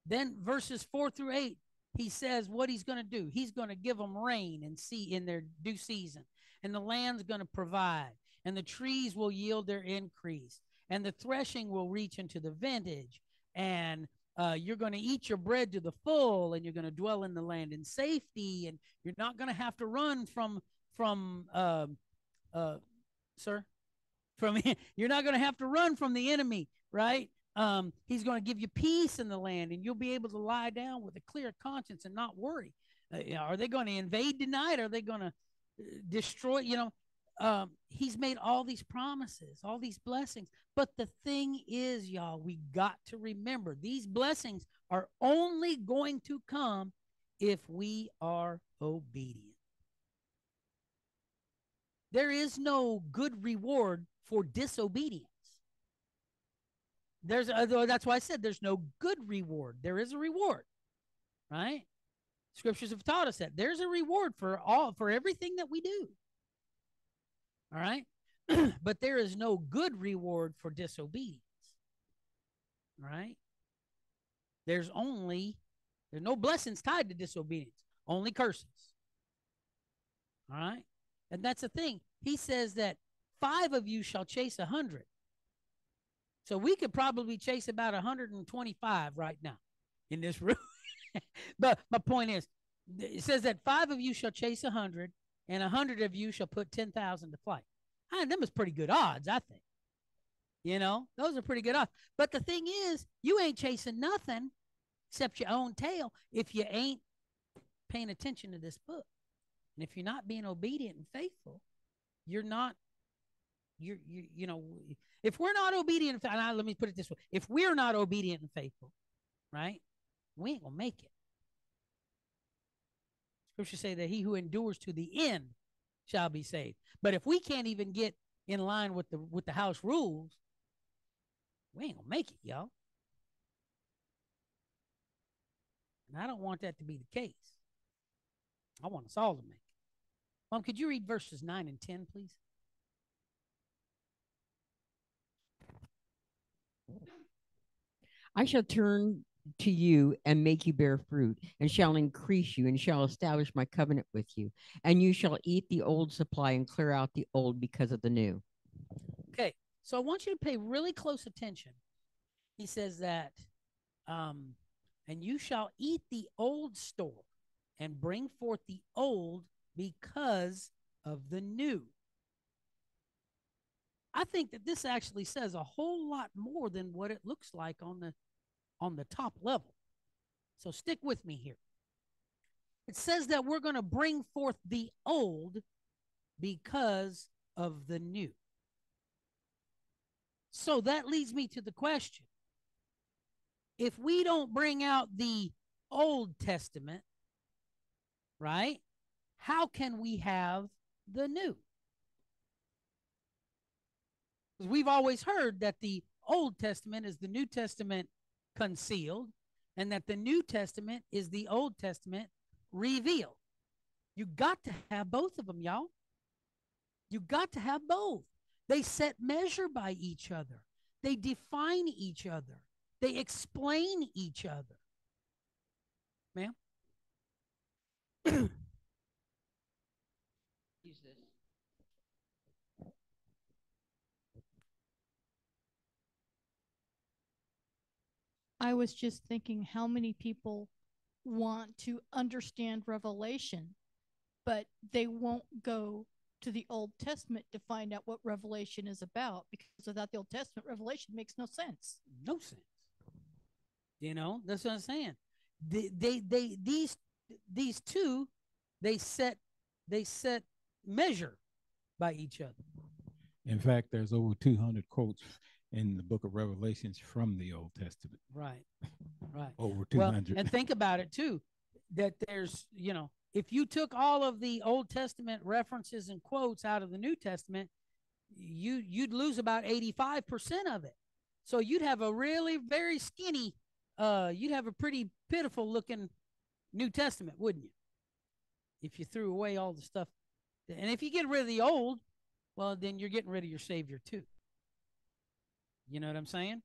then verses 4 through 8, he says what he's going to do. He's going to give them rain and sea in their due season. And the land's going to provide. And the trees will yield their increase. And the threshing will reach into the vintage. And you're going to eat your bread to the full. And you're going to dwell in the land in safety. And you're not going to have to run from sir? You're not going to have to run from the enemy, right? He's going to give you peace in the land, and you'll be able to lie down with a clear conscience and not worry. Are they going to invade tonight? Are they going to destroy? He's made all these promises, all these blessings. But the thing is, y'all, we got to remember these blessings are only going to come if we are obedient. There is no good reward for disobedience. That's why I said there's no good reward. There is a reward, right? Scriptures have taught us that there's a reward for everything that we do. All right? But there is no good reward for disobedience. All right? There's no blessings tied to disobedience, only curses. All right? And that's the thing. He says that 5 of you shall chase 100. So we could probably chase about 125 right now in this room. But my point is, it says that 5 of you shall chase 100, and 100 of you shall put 10,000 to flight. Them is pretty good odds, I think. Those are pretty good odds. But the thing is, you ain't chasing nothing except your own tail if you ain't paying attention to this book. And if you're not being obedient and faithful, you're not, if we're not obedient, let me put it this way. If we're not obedient and faithful, right, we ain't going to make it. Scripture say that he who endures to the end shall be saved. But if we can't even get in line with the house rules, we ain't going to make it, y'all. And I don't want that to be the case. I want us all to make it. Mom, could you read verses 9 and 10, please? I shall turn to you and make you bear fruit, and shall increase you, and shall establish my covenant with you. And you shall eat the old supply and clear out the old because of the new. Okay, so I want you to pay really close attention. He says that, and you shall eat the old store and bring forth the old because of the new. I think that this actually says a whole lot more than what it looks like on the top level. So stick with me here. It says that we're going to bring forth the old because of the new. So that leads me to the question. If we don't bring out the Old Testament, right, how can we have the new? Because we've always heard that the Old Testament is the New Testament concealed, and that the New Testament is the Old Testament revealed. You got to have both of them, y'all. You got to have both. They set measure by each other. They define each other. They explain each other. Ma'am? Use this. I was just thinking how many people want to understand Revelation, but they won't go to the Old Testament to find out what Revelation is about, because without the Old Testament, Revelation makes no sense. No sense. That's what I'm saying. These two they set measure by each other. In fact, there's over 200 quotes in the book of Revelations from the Old Testament. Right. Right. Over 200. Well, and think about it too, that there's, if you took all of the Old Testament references and quotes out of the New Testament, you'd lose about 85% of it. So you'd have a really very skinny, you'd have a pretty pitiful looking New Testament, wouldn't you? If you threw away all the stuff. And if you get rid of the old, well, then you're getting rid of your Savior too. You know what I'm saying?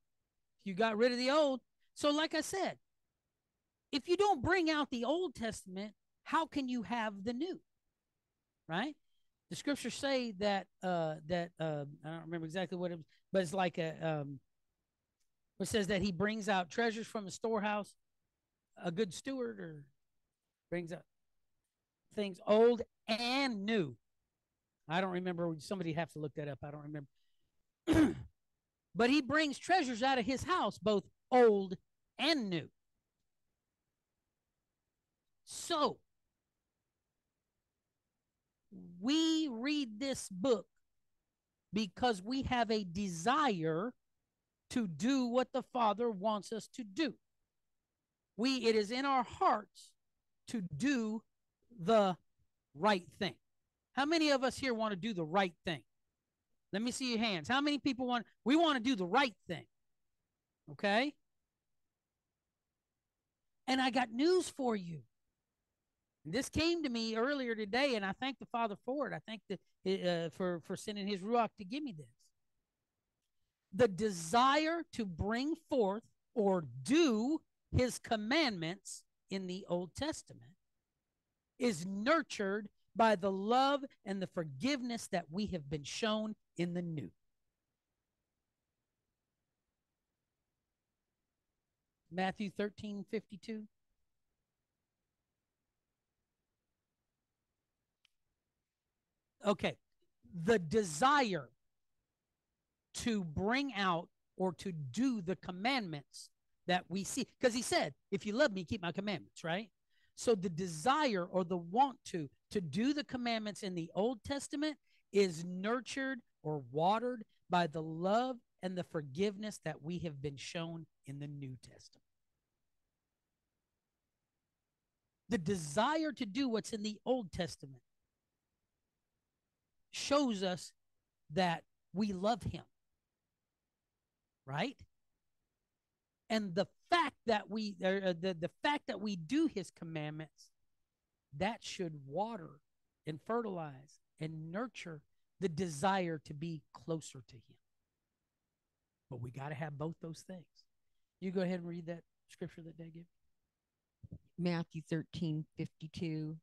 If you got rid of the old. So like I said, if you don't bring out the Old Testament, how can you have the new? Right? The scriptures say that I don't remember exactly what it was, but it's like it says that he brings out treasures from the storehouse, a good steward, or brings out things old and new. I don't remember. Somebody have to look that up. I don't remember. But he brings treasures out of his house, both old and new. So we read this book because we have a desire to do what the Father wants us to do. It is in our hearts to do the right thing. How many of us here want to do the right thing? Let me see your hands. How many people we want to do the right thing? Okay? And I got news for you. This came to me earlier today, and I thank the Father for it. I thank for sending his Ruach to give me this. The desire to bring forth or do his commandments in the Old Testament is nurtured by the love and the forgiveness that we have been shown in the New. Matthew 13:52. Okay. The desire to bring out or to do the commandments that we see, because he said, if you love me, keep my commandments, right? So the desire or the want to do the commandments in the Old Testament is nurtured or watered by the love and the forgiveness that we have been shown in the New Testament. The desire to do what's in the Old Testament shows us that we love him, right? And the fact that we do his commandments, that should water and fertilize and nurture the desire to be closer to him. But we got to have both those things. You go ahead and read that scripture that they give. Matthew 13:52.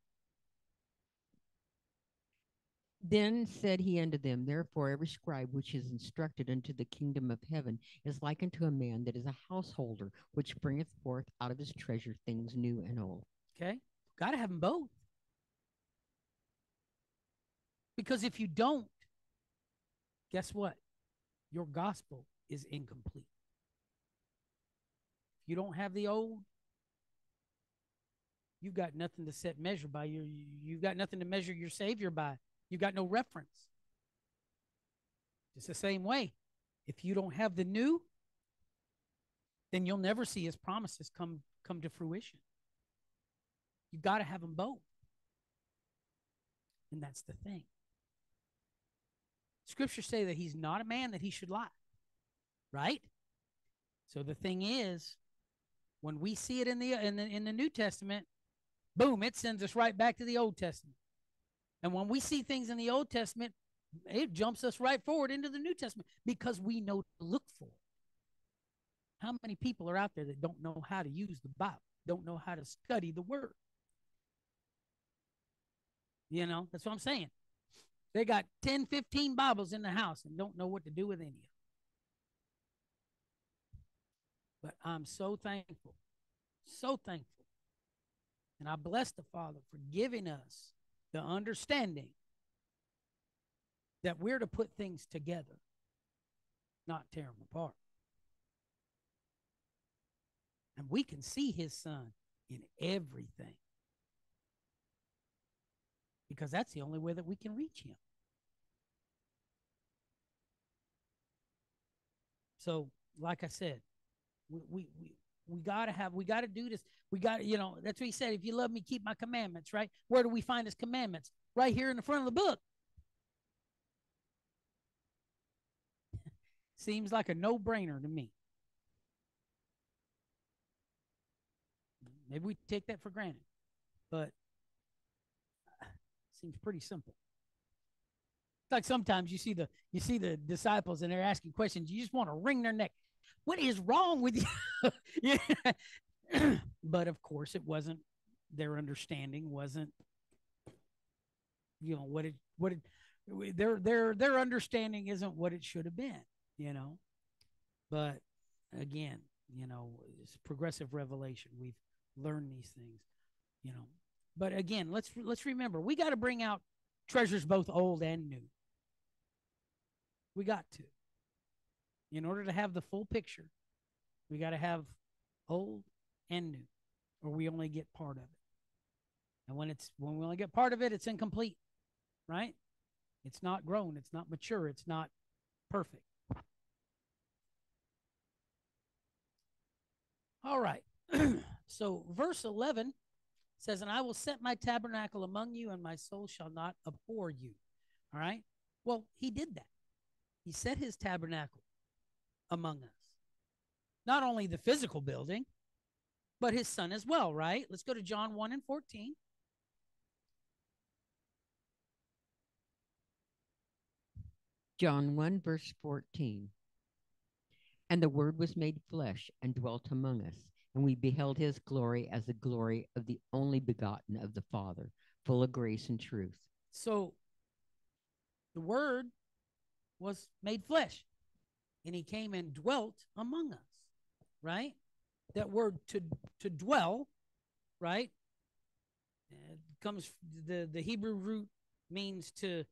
Then said he unto them, therefore every scribe which is instructed unto the kingdom of heaven is like unto a man that is a householder, which bringeth forth out of his treasure things new and old. Okay? Got to have them both. Because if you don't, guess what? Your gospel is incomplete. If you don't have the old, you've got nothing to set measure by. You've got nothing to measure your Savior by. You've got no reference. It's the same way. If you don't have the new, then you'll never see his promises come to fruition. You've got to have them both. And that's the thing. Scriptures say that he's not a man that he should lie. Right? So the thing is, when we see it in the New Testament, boom, it sends us right back to the Old Testament. And when we see things in the Old Testament, it jumps us right forward into the New Testament because we know to look for it. How many people are out there that don't know how to use the Bible, don't know how to study the Word? You know, that's what I'm saying. They got 10, 15 Bibles in the house and don't know what to do with any of them. But I'm so thankful, so thankful. And I bless the Father for giving us the understanding that we're to put things together, not tear them apart. And we can see his Son in everything. because that's the only way that we can reach him. So, like I said, we gotta do this. We got to, that's what he said. If you love me, keep my commandments, right? Where do we find his commandments? Right here in the front of the book. Seems like a no-brainer to me. Maybe we take that for granted, but it seems pretty simple. It's like sometimes you see the disciples and they're asking questions. You just want to wring their neck. What is wrong with you? Yeah. But of course, it wasn't. Their understanding wasn't. Their understanding isn't what it should have been. But again, it's progressive revelation. We've learned these things. But again, let's remember, we got to bring out treasures both old and new. We got to. In order to have the full picture, we got to have old and new, or we only get part of it. And when we only get part of it, it's incomplete, right? It's not grown, it's not mature, it's not perfect. All right. So verse 11 says, and I will set my tabernacle among you, and my soul shall not abhor you. All right. Well, he did that. He set his tabernacle among us. Not only the physical building, but his son as well, right? Let's go to John 1:14. John 1, verse 14. And the Word was made flesh and dwelt among us, and we beheld his glory as the glory of the only begotten of the Father, full of grace and truth. So the Word was made flesh, and he came and dwelt among us, right? That word to dwell, right? Comes the Hebrew root means to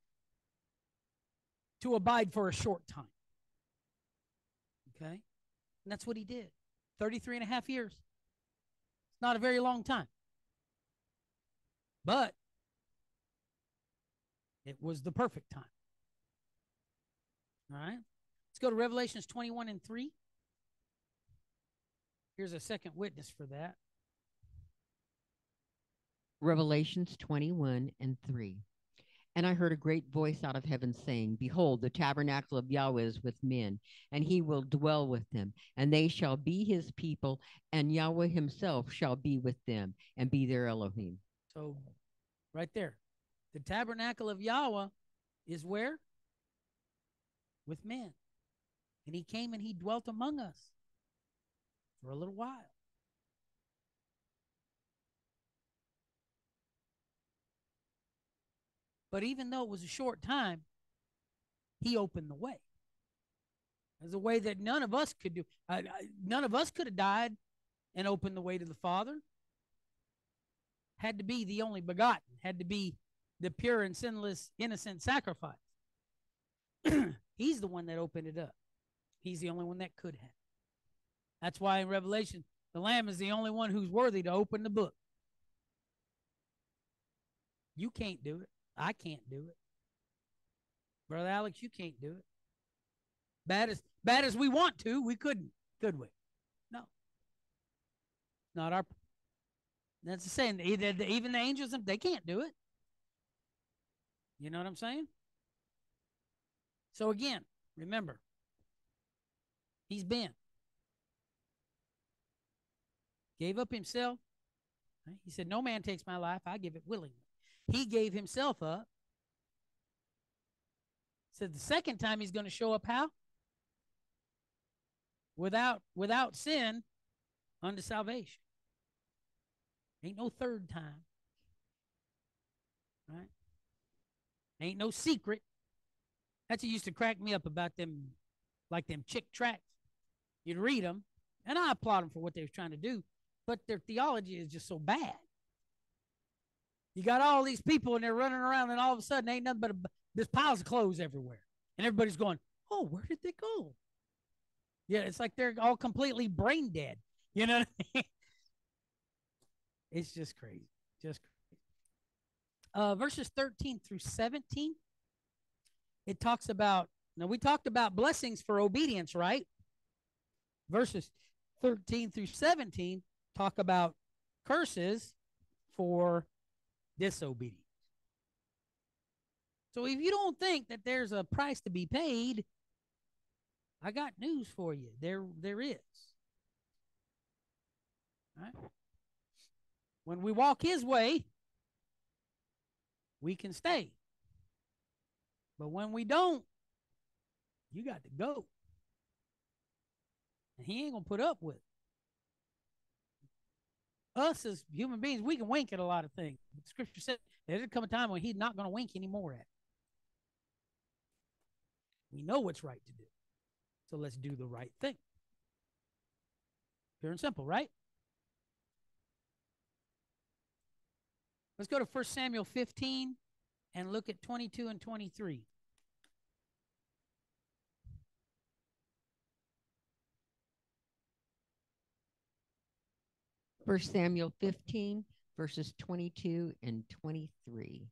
abide for a short time. Okay? And that's what he did. 33 and a half years. It's not a very long time. But it was the perfect time. All right? Let's go to Revelations 21:3. Here's a second witness for that. Revelations 21:3. And I heard a great voice out of heaven saying, behold, the tabernacle of Yahweh is with men, and he will dwell with them, and they shall be his people, and Yahweh himself shall be with them and be their Elohim. So right there, the tabernacle of Yahweh is where? With men. And he came and he dwelt among us for a little while. But even though it was a short time, he opened the way. There's a way that none of us could do. None of us could have died and opened the way to the Father. Had to be the only begotten. Had to be the pure and sinless, innocent sacrifice. He's the one that opened it up. He's the only one that could have. That's why in Revelation, the Lamb is the only one who's worthy to open the book. You can't do it. I can't do it. Brother Alex, you can't do it. Bad as we want to, we couldn't, could we? No. Not our. That's the saying. Even the angels, they can't do it. You know what I'm saying? So again, remember, he's been. Gave up himself. Right? He said, no man takes my life. I give it willingly. He gave himself up. Said the second time he's going to show up how? Without sin unto salvation. Ain't no third time. Right? Ain't no secret. That's what used to crack me up about them, like them chick tracts. You'd read them, and I applaud them for what they were trying to do, but their theology is just so bad. You got all these people, and they're running around, and all of a sudden, ain't nothing but there's piles of clothes everywhere. And everybody's going, oh, where did they go? Yeah, it's like they're all completely brain dead. You know what I mean? It's just crazy. Just crazy. verses 13 through 17, it talks about, now we talked about blessings for obedience, right? Verses 13 through 17 talk about curses for disobedience. So if you don't think that there's a price to be paid, I got news for you. There is. Right? When we walk his way, we can stay. But when we don't, you got to go. And he ain't going to put up with it. Us as human beings, we can wink at a lot of things. But Scripture said there's come a time when he's not going to wink anymore at it. We know what's right to do. So let's do the right thing. Pure and simple, right? Let's go to 1 Samuel 15 and look at 22 and 23. First Samuel 15, verses 22 and 23.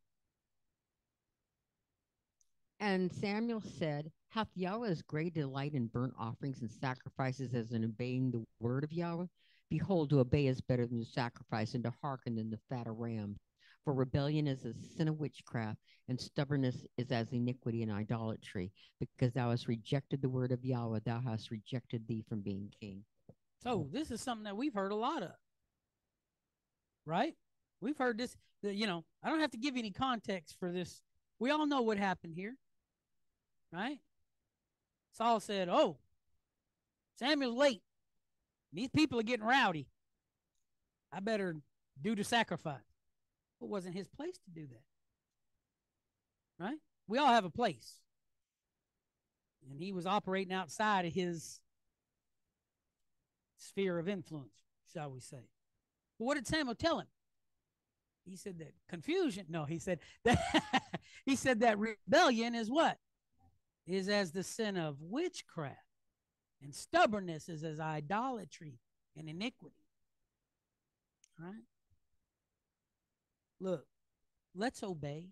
And Samuel said, hath Yahweh as great delight in burnt offerings and sacrifices as in obeying the word of Yahweh? Behold, to obey is better than to sacrifice, and to hearken than the fat of rams. For rebellion is a sin of witchcraft, and stubbornness is as iniquity and idolatry. Because thou hast rejected the word of Yahweh, thou hast rejected thee from being king. So this is something that we've heard a lot of, right? We've heard this, I don't have to give you any context for this. We all know what happened here, right? Saul said, oh, Samuel's late. These people are getting rowdy. I better do the sacrifice. It wasn't his place to do that, right? We all have a place. And he was operating outside of his sphere of influence, shall we say. But what did Samuel tell him? He said that confusion. No, he said that he said that rebellion is what? Is as the sin of witchcraft. And stubbornness is as idolatry and iniquity. All right? Look, let's obey.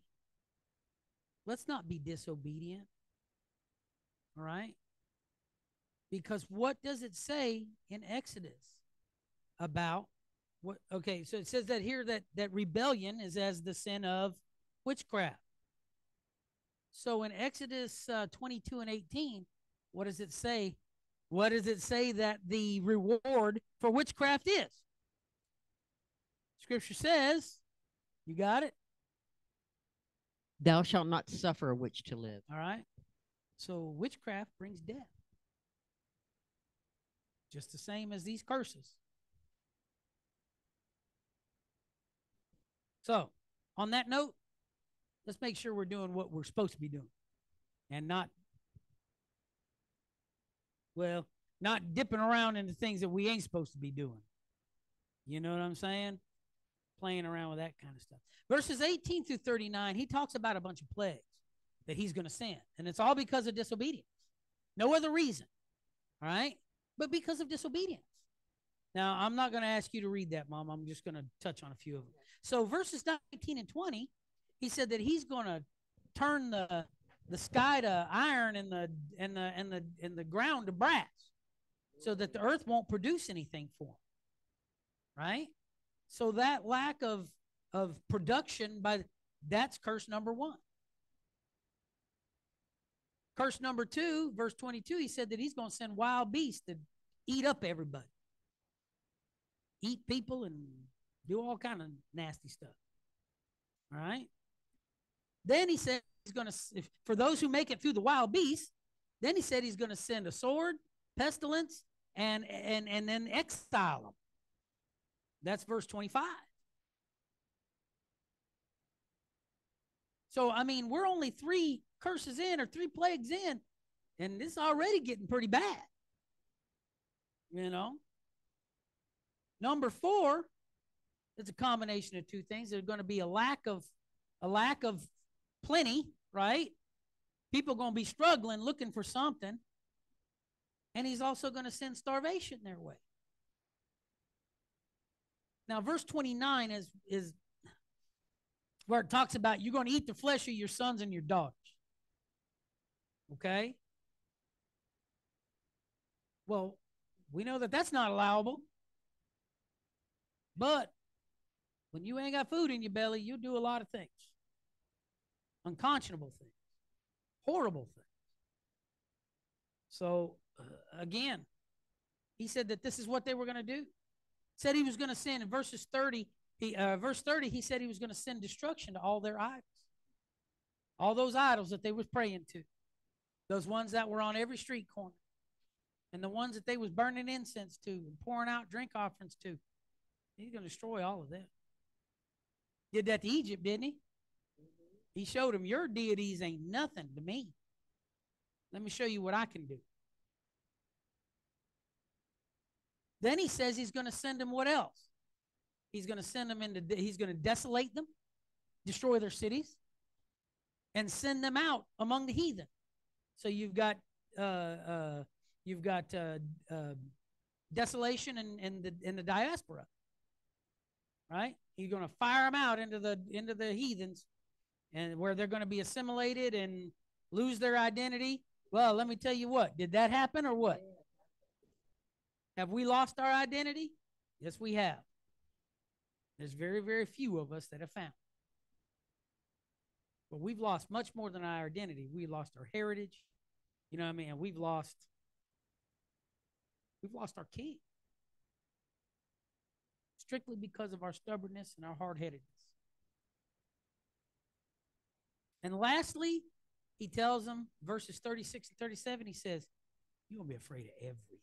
Let's not be disobedient. All right? Because what does it say in Exodus about what? Okay, so it says that here that rebellion is as the sin of witchcraft. So in Exodus 22 and 18, what does it say? What does it say that the reward for witchcraft is? Scripture says, you got it? Thou shalt not suffer a witch to live. All right. So witchcraft brings death. Just the same as these curses. So, on that note, let's make sure we're doing what we're supposed to be doing and not dipping around into things that we ain't supposed to be doing. You know what I'm saying? Playing around with that kind of stuff. Verses 18 through 39, he talks about a bunch of plagues that he's going to send. And it's all because of disobedience. No other reason. All right? But because of disobedience. Now, I'm not going to ask you to read that, Mom. I'm just going to touch on a few of them. So verses 19 and 20, he said that he's going to turn the sky to iron and the ground to brass, so that the earth won't produce anything for him. Right? So that lack of production, that's curse number one. Curse number two, verse 22, he said that he's going to send wild beasts to eat up everybody. Eat people and do all kind of nasty stuff. All right? Then he said he's going to, for those who make it through the wild beasts, then he said he's going to send a sword, pestilence, and then exile them. That's verse 25. So, I mean, we're only 3 curses in or 3 plagues in, and this is already getting pretty bad. You know? Number 4, it's a combination of 2 things. There's going to be a lack of plenty, right? People are going to be struggling, looking for something. And he's also going to send starvation their way. Now, verse 29 is where it talks about you're going to eat the flesh of your sons and your daughters. Okay? Well, we know that that's not allowable. But when you ain't got food in your belly, you do a lot of things. Unconscionable things. Horrible things. So, again, he said that this is what they were going to do. Said he was going to send, in verse 30, he said he was going to send destruction to all their idols. All those idols that they was praying to. Those ones that were on every street corner. And the ones that they was burning incense to and pouring out drink offerings to. He's going to destroy all of them. Did that to Egypt, didn't he? He showed them, your deities ain't nothing to me. Let me show you what I can do. Then he says he's going to send them what else? He's going to send them he's going to desolate them, destroy their cities, and send them out among the heathen. So you've got desolation in the diaspora, right? He's going to fire them out into the heathens, and where they're going to be assimilated and lose their identity. Well, let me tell you what. Did that happen or what? Have we lost our identity? Yes, we have. There's very, very few of us that have found. But we've lost much more than our identity. We lost our heritage. You know what I mean? And we've lost our king. Strictly because of our stubbornness and our hard-headedness. And lastly, he tells them, verses 36 and 37, he says, you're going to be afraid of everything.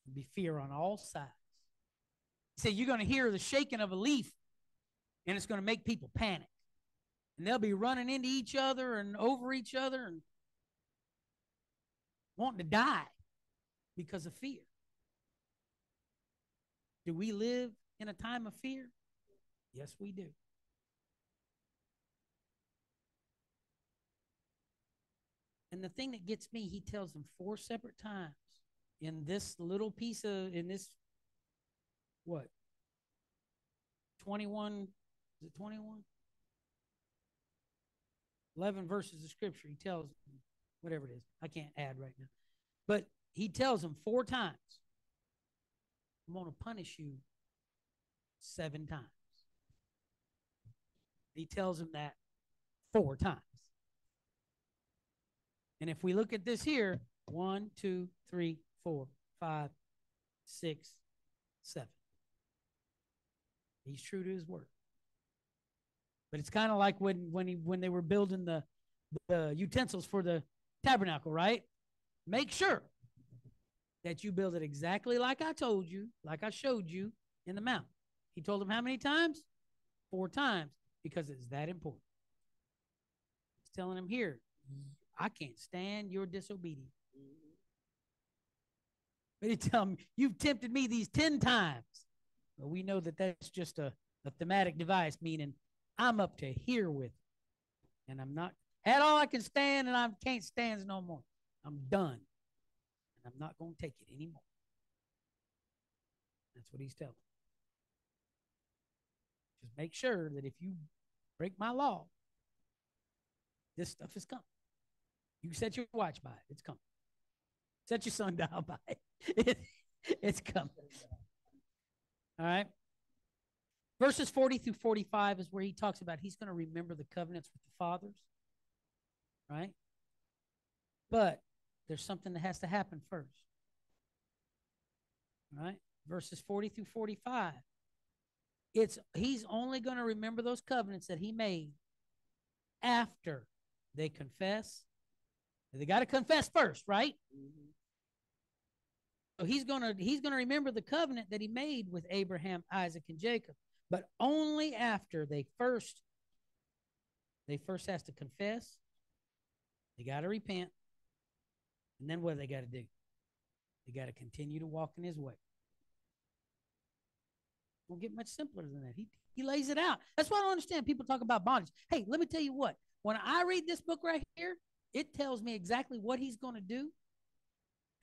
There'll be fear on all sides. He said, you're going to hear the shaking of a leaf, and it's going to make people panic. And they'll be running into each other and over each other and wanting to die because of fear. Do we live in a time of fear? Yes, we do. And the thing that gets me, he tells them 4 separate times in this little piece in this, what? 21, is it 21? 11 verses of scripture. He tells them, whatever it is. I can't add right now. But he tells them 4 times, I'm going to punish you 7 times. He tells them that 4 times. And if we look at this here, 1, 2, 3, 4, 5, 6, 7. He's true to his word. But it's kind of like when they were building the utensils for the tabernacle, right? Make sure that you build it exactly like I told you, like I showed you in the mount. He told them how many times? 4 times, because it's that important. He's telling them here, I can't stand your disobedience. But he tell them, you've tempted me these 10 times. Well, we know that that's just a thematic device, meaning I'm up to here with it. And I'm not, at all I can stand, and I can't stand no more. I'm done. And I'm not going to take it anymore. That's what he's telling. Just make sure that if you break my law, this stuff is coming. You set your watch by it. It's coming. Set your sundial by it. It's coming. All right. Verses 40 through 45 is where he talks about he's going to remember the covenants with the fathers. Right? But there's something that has to happen first. All right? Verses 40 through 45. He's only going to remember those covenants that he made after they confess. They got to confess first, right? Mm-hmm. So he's gonna remember the covenant that he made with Abraham, Isaac, and Jacob, but only after they first has to confess. They got to repent, and then what do they got to do? They got to continue to walk in his way. It won't get much simpler than that. He lays it out. That's why I don't understand people talk about bondage. Hey, let me tell you what. When I read this book right here, it tells me exactly what he's going to do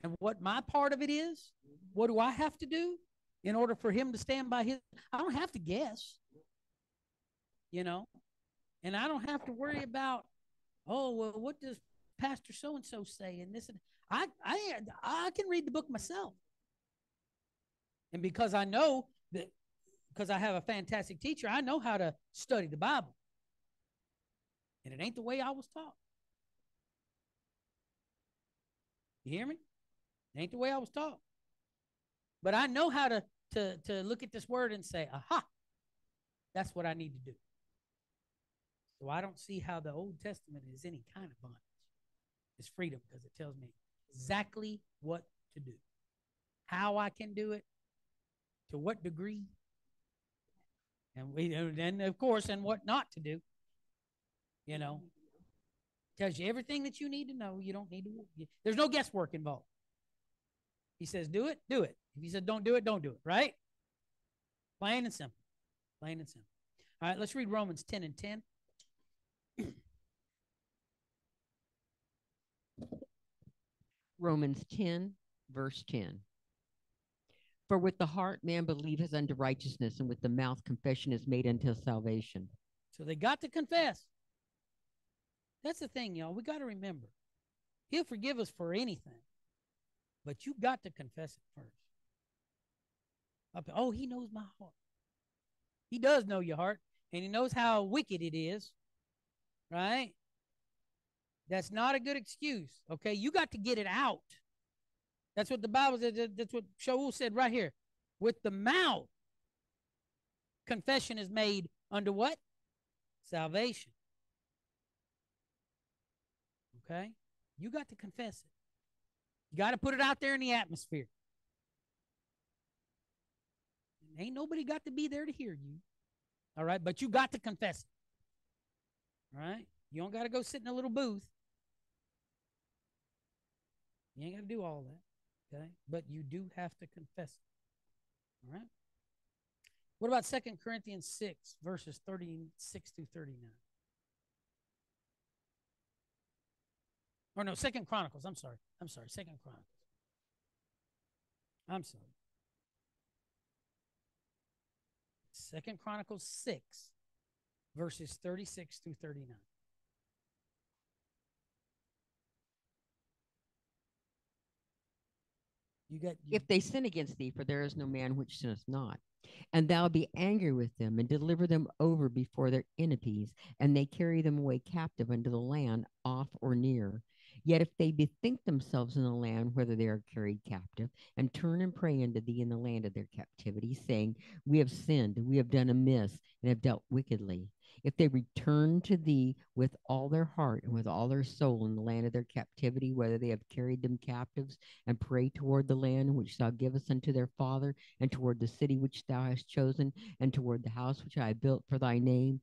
and what my part of it is. What do I have to do in order for him to stand by his? I don't have to guess. you know, and I don't have to worry about, oh, well, what does Pastor so and so say? And this, and I can read the book myself. And because I know that, because I have a fantastic teacher, I know how to study the Bible. And it ain't the way I was taught. You hear me? It ain't the way I was taught. But I know how to look at this word and say, aha, that's what I need to do. So I don't see how the Old Testament is any kind of bondage. It's freedom, because it tells me exactly what to do, how I can do it, to what degree, and of course, and what not to do. You know, tells you everything that you need to know. You don't need to. There's no guesswork involved. He says, do it, do it. If he said, don't do it, don't do it. Right? Plain and simple. Plain and simple. All right, let's read Romans 10 and 10. Romans 10, verse 10. For with the heart man believeth unto righteousness, and with the mouth confession is made unto salvation. So they got to confess. That's the thing, y'all. We got to remember. He'll forgive us for anything, but you got to confess it first. Oh, he knows my heart. He does know your heart, and he knows how wicked it is, right? That's not a good excuse, okay? You got to get it out. That's what the Bible says. That's what Shaul said right here. With the mouth, confession is made unto what? Salvation. Okay? You got to confess it. You got to put it out there in the atmosphere. Ain't nobody got to be there to hear you. All right? But you got to confess it. All right? You don't got to go sit in a little booth. You ain't got to do all that. Okay? But you do have to confess it. All right? What about 2 Corinthians 6, verses 36 through 39? Or no, 2 Chronicles. I'm sorry. 2 Chronicles. I'm sorry. 2 Chronicles 6, verses 36 through 39. If they sin against thee, for there is no man which sinneth not, and thou be angry with them, and deliver them over before their enemies, and they carry them away captive unto the land, off or near. Yet if they bethink themselves in the land whither they are carried captive, and turn and pray unto thee in the land of their captivity, saying, we have sinned, we have done amiss, and have dealt wickedly. If they return to thee with all their heart and with all their soul in the land of their captivity, whether they have carried them captives, and pray toward the land which thou givest unto their father, and toward the city which thou hast chosen, and toward the house which I have built for thy name,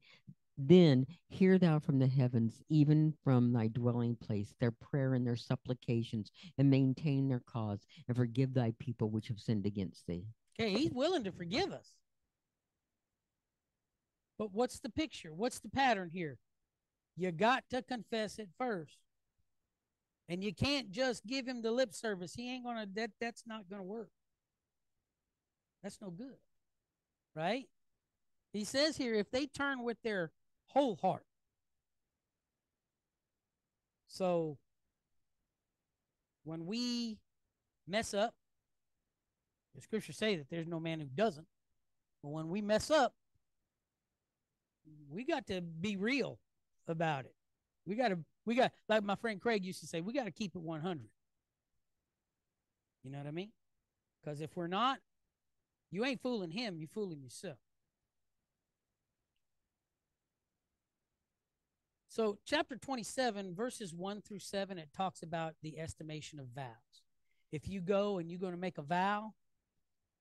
then hear thou from the heavens, even from thy dwelling place, their prayer and their supplications, and maintain their cause, and forgive thy people which have sinned against thee. Okay, he's willing to forgive us. But what's the picture? What's the pattern here? You got to confess it first. And you can't just give him the lip service. He ain't going to, that's not going to work. That's no good. Right? He says here, if they turn with their whole heart. So when we mess up, the scriptures say that there's no man who doesn't. But when we mess up, we got to be real about it. We got, like my friend Craig used to say, we got to keep it 100. You know what I mean? Because if we're not, you ain't fooling him, you're fooling yourself. So chapter 27, verses 1 through 7, it talks about the estimation of vows. If you go and you're going to make a vow,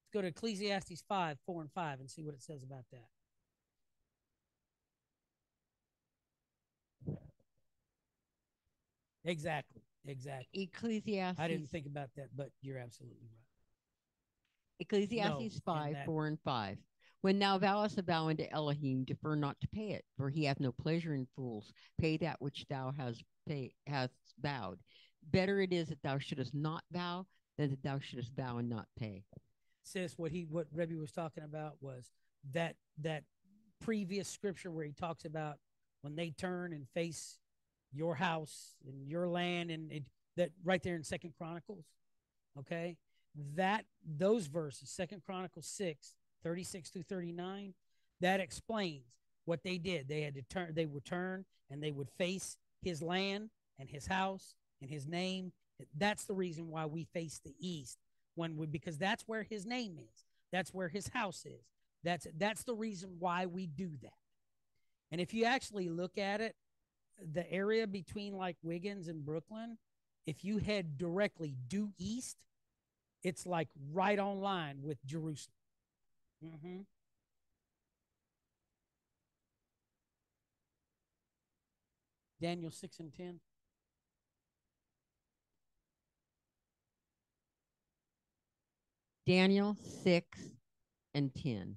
let's go to Ecclesiastes 5, 4 and 5 and see what it says about that. Exactly. Ecclesiastes. I didn't think about that, but you're absolutely right. Ecclesiastes 5, 4 and 5. When thou vowest a vow unto Elohim, defer not to pay it, for he hath no pleasure in fools. Pay that which thou hast vowed. Better it is that thou shouldest not vow than that thou shouldest vow and not pay. Sis, what Rebbe was talking about was that previous scripture where he talks about when they turn and face your house and your land, and that right there in Second Chronicles, okay, that those verses, Second Chronicles 6:36 through 39, that explains what they did. They had to turn, they would turn and they would face his land and his house and his name. That's the reason why we face the east, because that's where his name is. That's where his house is. That's the reason why we do that. And if you actually look at it, the area between like Wiggins and Brooklyn, if you head directly due east, it's like right on line with Jerusalem. Mm-hmm. Daniel 6 and 10. Daniel 6 and 10.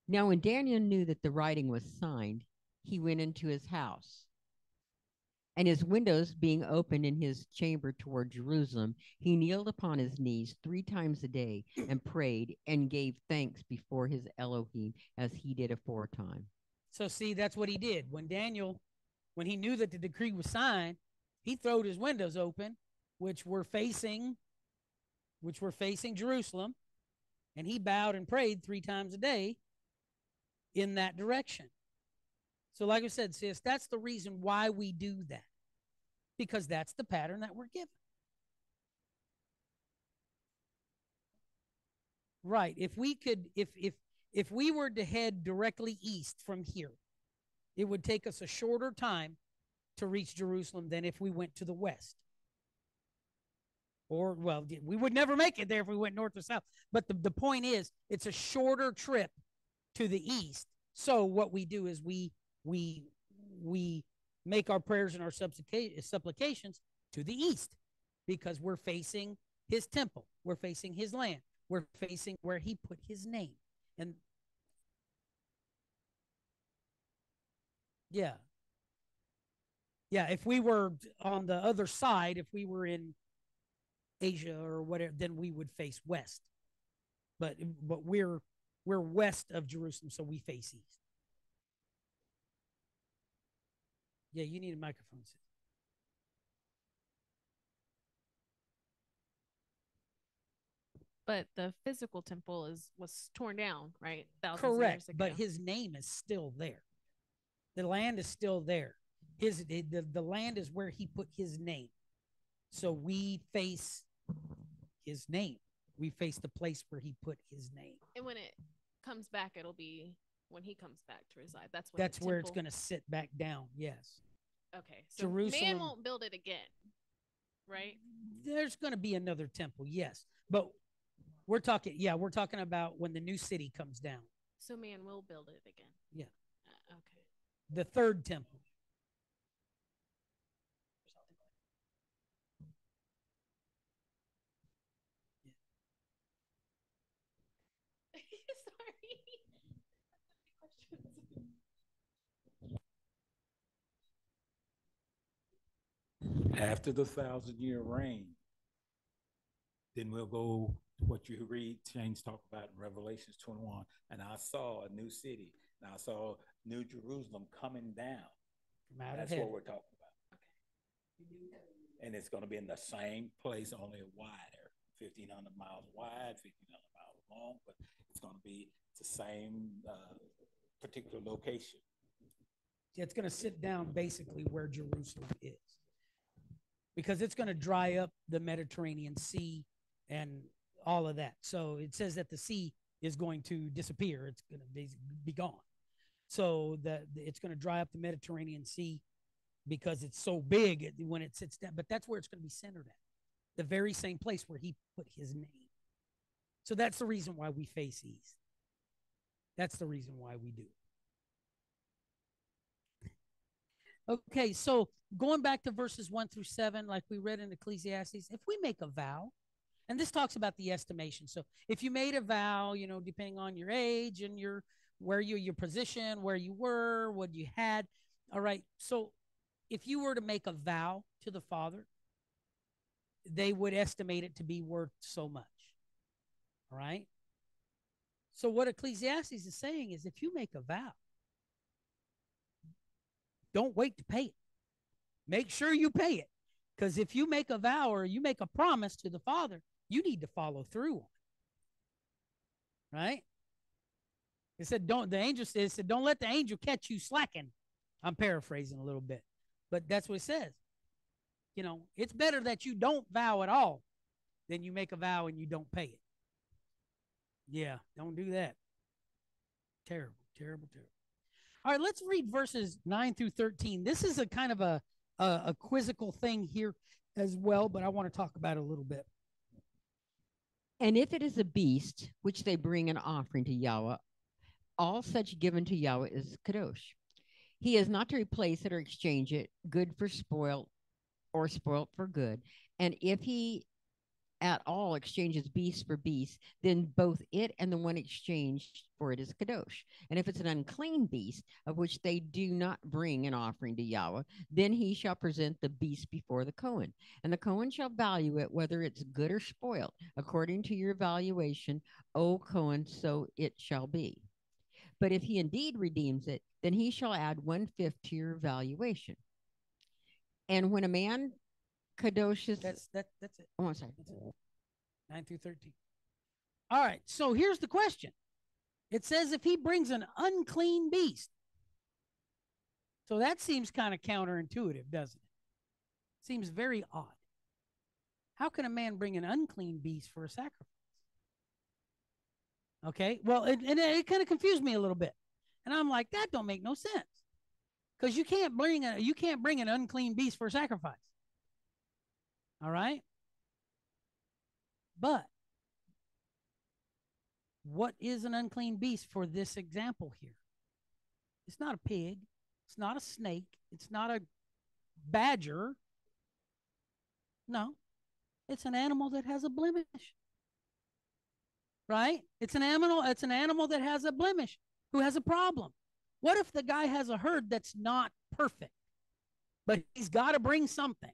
Now, when Daniel knew that the writing was signed, he went into his house. And his windows being open in his chamber toward Jerusalem, he kneeled upon his knees 3 times a day and prayed and gave thanks before his Elohim as he did aforetime. So see, that's what he did. When he knew that the decree was signed, he throwed his windows open, which were facing Jerusalem, and he bowed and prayed 3 times a day in that direction. So like I said, sis, that's the reason why we do that, because that's the pattern that we're given. Right. If we were to head directly east from here, it would take us a shorter time to reach Jerusalem than if we went to the west. Or, well, we would never make it there if we went north or south. But the point is, it's a shorter trip to the east. So what we do is we make our prayers and our supplications to the east, because we're facing his temple. We're facing his land. We're facing where he put his name. And yeah. Yeah, if we were on the other side, if we were in Asia or whatever, then we would face west. But we're west of Jerusalem, so we face east. Yeah, you need a microphone. But the physical temple was torn down, right? Thousands Correct, of years ago. but his name is still there. The land is still there. The land is where he put his name. So we face his name. We face the place where he put his name. And when it comes back, it'll be when he comes back to reside. That's where it's going to sit back down. Yes. Okay. So Jerusalem, man won't build it again, right? There's going to be another temple, yes. But we're talking about when the new city comes down. So man will build it again. Yeah. Okay. The third temple. After the 1,000-year reign, then we'll go to what you read, James talk about in Revelations 21. And I saw a new city. And I saw New Jerusalem coming down. That's what we're talking about. Okay. And it's going to be in the same place, only wider, 1,500 miles wide, 1,500 miles long, but it's going to be the same particular location. It's going to sit down basically where Jerusalem is, because it's going to dry up the Mediterranean Sea and all of that. So it says that the sea is going to disappear. It's going to be gone. So it's going to dry up the Mediterranean Sea because it's so big when it sits down. But that's where it's going to be centered at, the very same place where he put his name. So that's the reason why we face east. That's the reason why we do. Okay, so going back to verses 1 through 7, like we read in Ecclesiastes, if we make a vow, and this talks about the estimation. So if you made a vow, depending on your age and your position, where you were, what you had. All right. So if you were to make a vow to the Father, they would estimate it to be worth so much. All right. So what Ecclesiastes is saying is if you make a vow, don't wait to pay it. Make sure you pay it. Because if you make a vow or you make a promise to the Father, you need to follow through on it. Right? It said, don't, the angel said, it said, don't let the angel catch you slacking. I'm paraphrasing a little bit, but that's what it says. You know, it's better that you don't vow at all than you make a vow and you don't pay it. Yeah, don't do that. Terrible, terrible, terrible. All right, let's read verses 9 through 13. This is a kind of a quizzical thing here as well, but I want to talk about it a little bit. And if it is a beast which they bring an offering to Yahweh, all such given to Yahweh is kadosh. He is not to replace it or exchange it, good for spoiled or spoiled for good. And if he at all exchanges beast for beast, then both it and the one exchanged for it is kadosh. And if it's an unclean beast of which they do not bring an offering to Yahweh, then he shall present the beast before the Cohen. And the Cohen shall value it, whether it's good or spoiled, according to your valuation, O Cohen, so it shall be. But if he indeed redeems it, then he shall add 1/5 to your valuation. And when a man kadoshes, That's it. Oh, I'm sorry. That's it. 9 through 13. All right, so here's the question. It says if he brings an unclean beast. So that seems kind of counterintuitive, doesn't it? Seems very odd. How can a man bring an unclean beast for a sacrifice? Okay, well, it kind of confused me a little bit, and I'm like, that don't make no sense, because you can't bring an unclean beast for a sacrifice. All right, but what is an unclean beast for this example here? It's not a pig, it's not a snake, it's not a badger. No, it's an animal that has a blemish. Right? It's an animal that has a blemish, who has a problem. What if the guy has a herd that's not perfect, but he's got to bring something?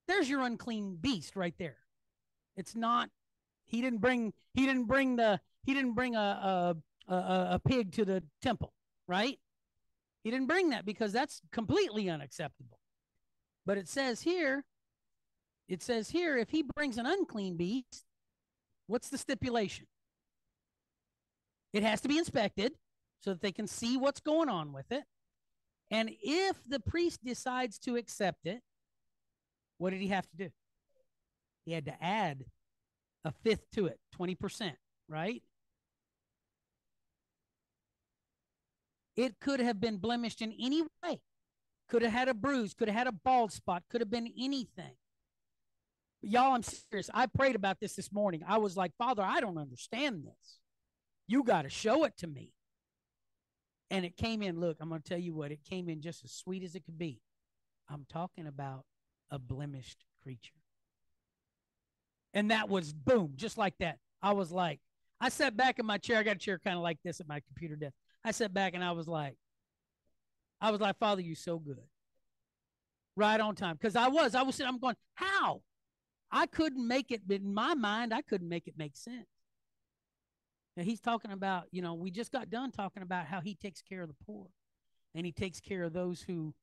There's your unclean beast right there. It's not, he didn't bring a pig to the temple, right? He didn't bring that because that's completely unacceptable. But it says here, if he brings an unclean beast, what's the stipulation? It has to be inspected so that they can see what's going on with it. And if the priest decides to accept it, what did he have to do? He had to add 1/5 to it, 20%, right? It could have been blemished in any way. Could have had a bruise, could have had a bald spot, could have been anything. Y'all, I'm serious. I prayed about this morning. I was like, Father, I don't understand this. You got to show it to me. And it came in, look, I'm going to tell you what, it came in just as sweet as it could be. I'm talking about a blemished creature. And that was boom, just like that. I was like, I sat back in my chair. I got a chair kind of like this at my computer desk. I sat back and I was like, Father, you're so good. Right on time. Because I'm going, how? I couldn't make it, in my mind, I couldn't make it make sense. Now he's talking about, we just got done talking about how he takes care of the poor and he takes care of those who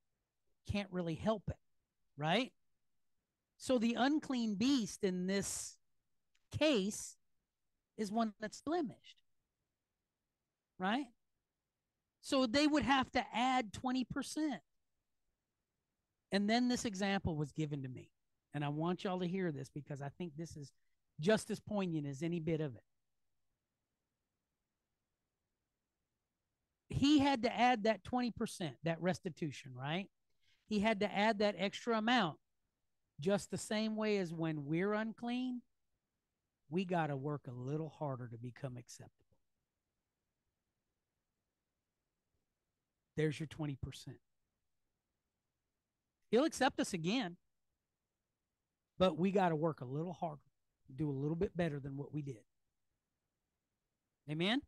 can't really help it, right? So the unclean beast in this case is one that's blemished, right? So they would have to add 20%. And then this example was given to me. And I want y'all to hear this because I think this is just as poignant as any bit of it. He had to add that 20%, that restitution, right? He had to add that extra amount just the same way as when we're unclean, we got to work a little harder to become acceptable. There's your 20%. He'll accept us again, but we got to work a little harder, do a little bit better than what we did. Amen?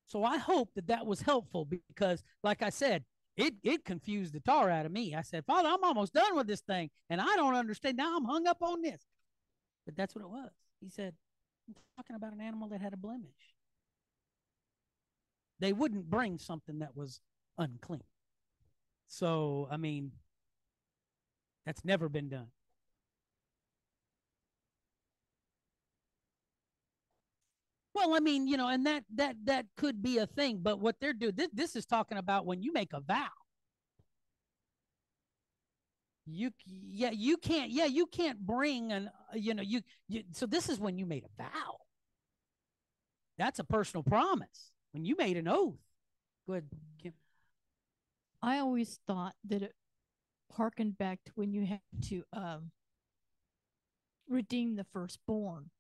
So I hope that was helpful because, like I said, it confused the tar out of me. I said, Father, I'm almost done with this thing, and I don't understand. Now I'm hung up on this. But that's what it was. He said, I'm talking about an animal that had a blemish. They wouldn't bring something that was unclean. So, I mean, that's never been done. Well, I mean, and that could be a thing, but what they're doing, this is talking about when you make a vow. You can't bring so this is when you made a vow. That's a personal promise. When you made an oath. Go ahead, Kim. I always thought that it harkened back to when you had to redeem the firstborn.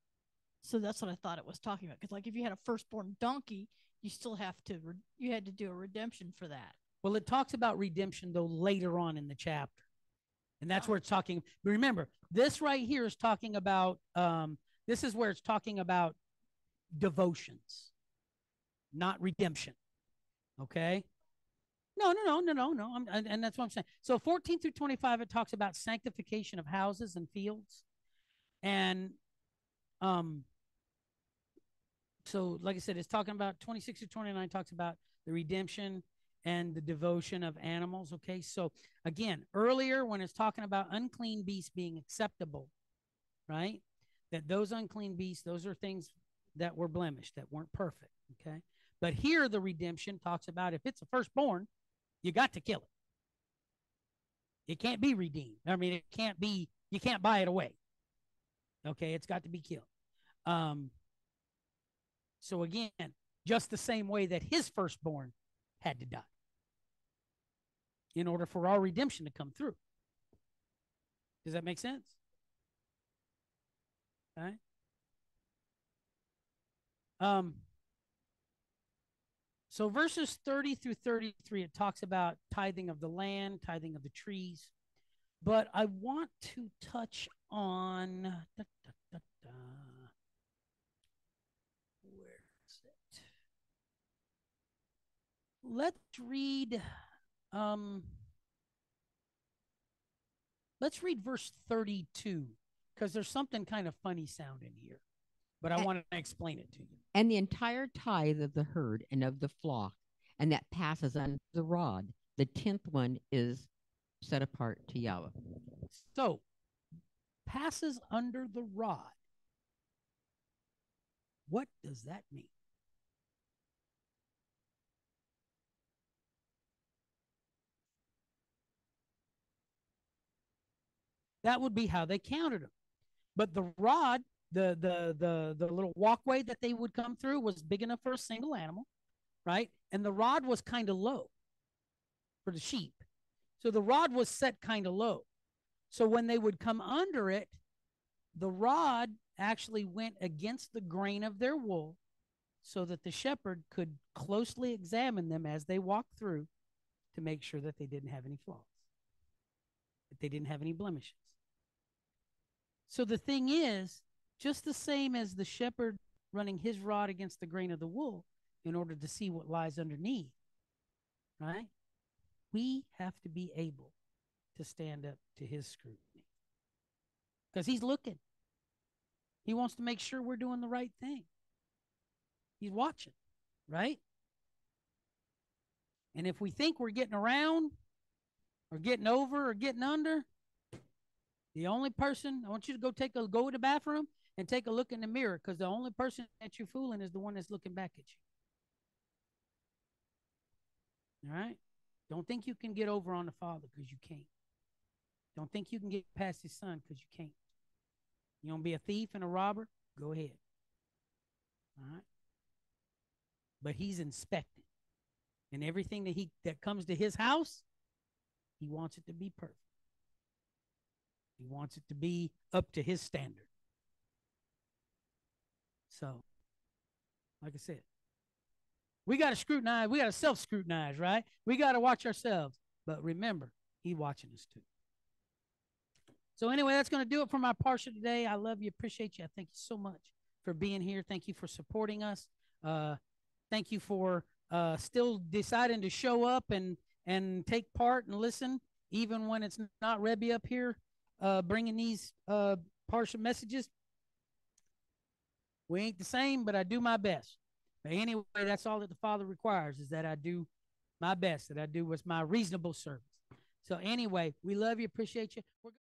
So that's what I thought it was talking about. Because like if you had a firstborn donkey, you still have to you had to do a redemption for that. Well, it talks about redemption though later on in the chapter, and that's where it's talking. But remember, this right here is talking about. This is where it's talking about devotions, not redemption. Okay. No. And that's what I'm saying. So 14 through 25, it talks about sanctification of houses and fields, and so like I said, it's talking about 26 to 29 talks about the redemption and the devotion of animals. Okay. So again, earlier when it's talking about unclean beasts being acceptable, right? That those unclean beasts, those are things that were blemished, that weren't perfect. Okay. But here the redemption talks about if it's a firstborn, you got to kill it. It can't be redeemed. I mean, it can't be, you can't buy it away. Okay. It's got to be killed. So again, just the same way that his firstborn had to die in order for our redemption to come through. Does that make sense? Okay. So verses 30 through 33, it talks about tithing of the land, tithing of the trees. But I want to touch on where is it? Let's read verse 32 because there's something kind of funny sounding here. But I want to explain it to you. And the entire tithe of the herd and of the flock, and that passes under the rod, the 10th one is set apart to Yahweh. So, passes under the rod. What does that mean? That would be how they counted them. But the rod, the little walkway that they would come through was big enough for a single animal, right? And the rod was kind of low for the sheep. So the rod was set kind of low. So when they would come under it, the rod actually went against the grain of their wool so that the shepherd could closely examine them as they walked through to make sure that they didn't have any flaws, that they didn't have any blemishes. So the thing is, just the same as the shepherd running his rod against the grain of the wool in order to see what lies underneath, right? We have to be able to stand up to his scrutiny because he's looking. He wants to make sure we're doing the right thing. He's watching, right? And if we think we're getting around or getting over or getting under, the only person, I want you to go to the bathroom and take a look in the mirror because the only person that you're fooling is the one that's looking back at you. All right? Don't think you can get over on the Father because you can't. Don't think you can get past his Son because you can't. You want to be a thief and a robber? Go ahead. All right? But he's inspecting. And everything that comes to his house, he wants it to be perfect. He wants it to be up to his standard. So, like I said, we got to scrutinize. We got to self-scrutinize, right? We got to watch ourselves. But remember, he's watching us too. So anyway, that's going to do it for my Parsha today. I love you. Appreciate you. I thank you so much for being here. Thank you for supporting us. Thank you for still deciding to show up and take part and listen, even when it's not Rebbe up here bringing these Parsha messages. We ain't the same, but I do my best. But anyway, that's all that the Father requires, is that I do my best, that I do what's my reasonable service. So anyway, we love you, appreciate you.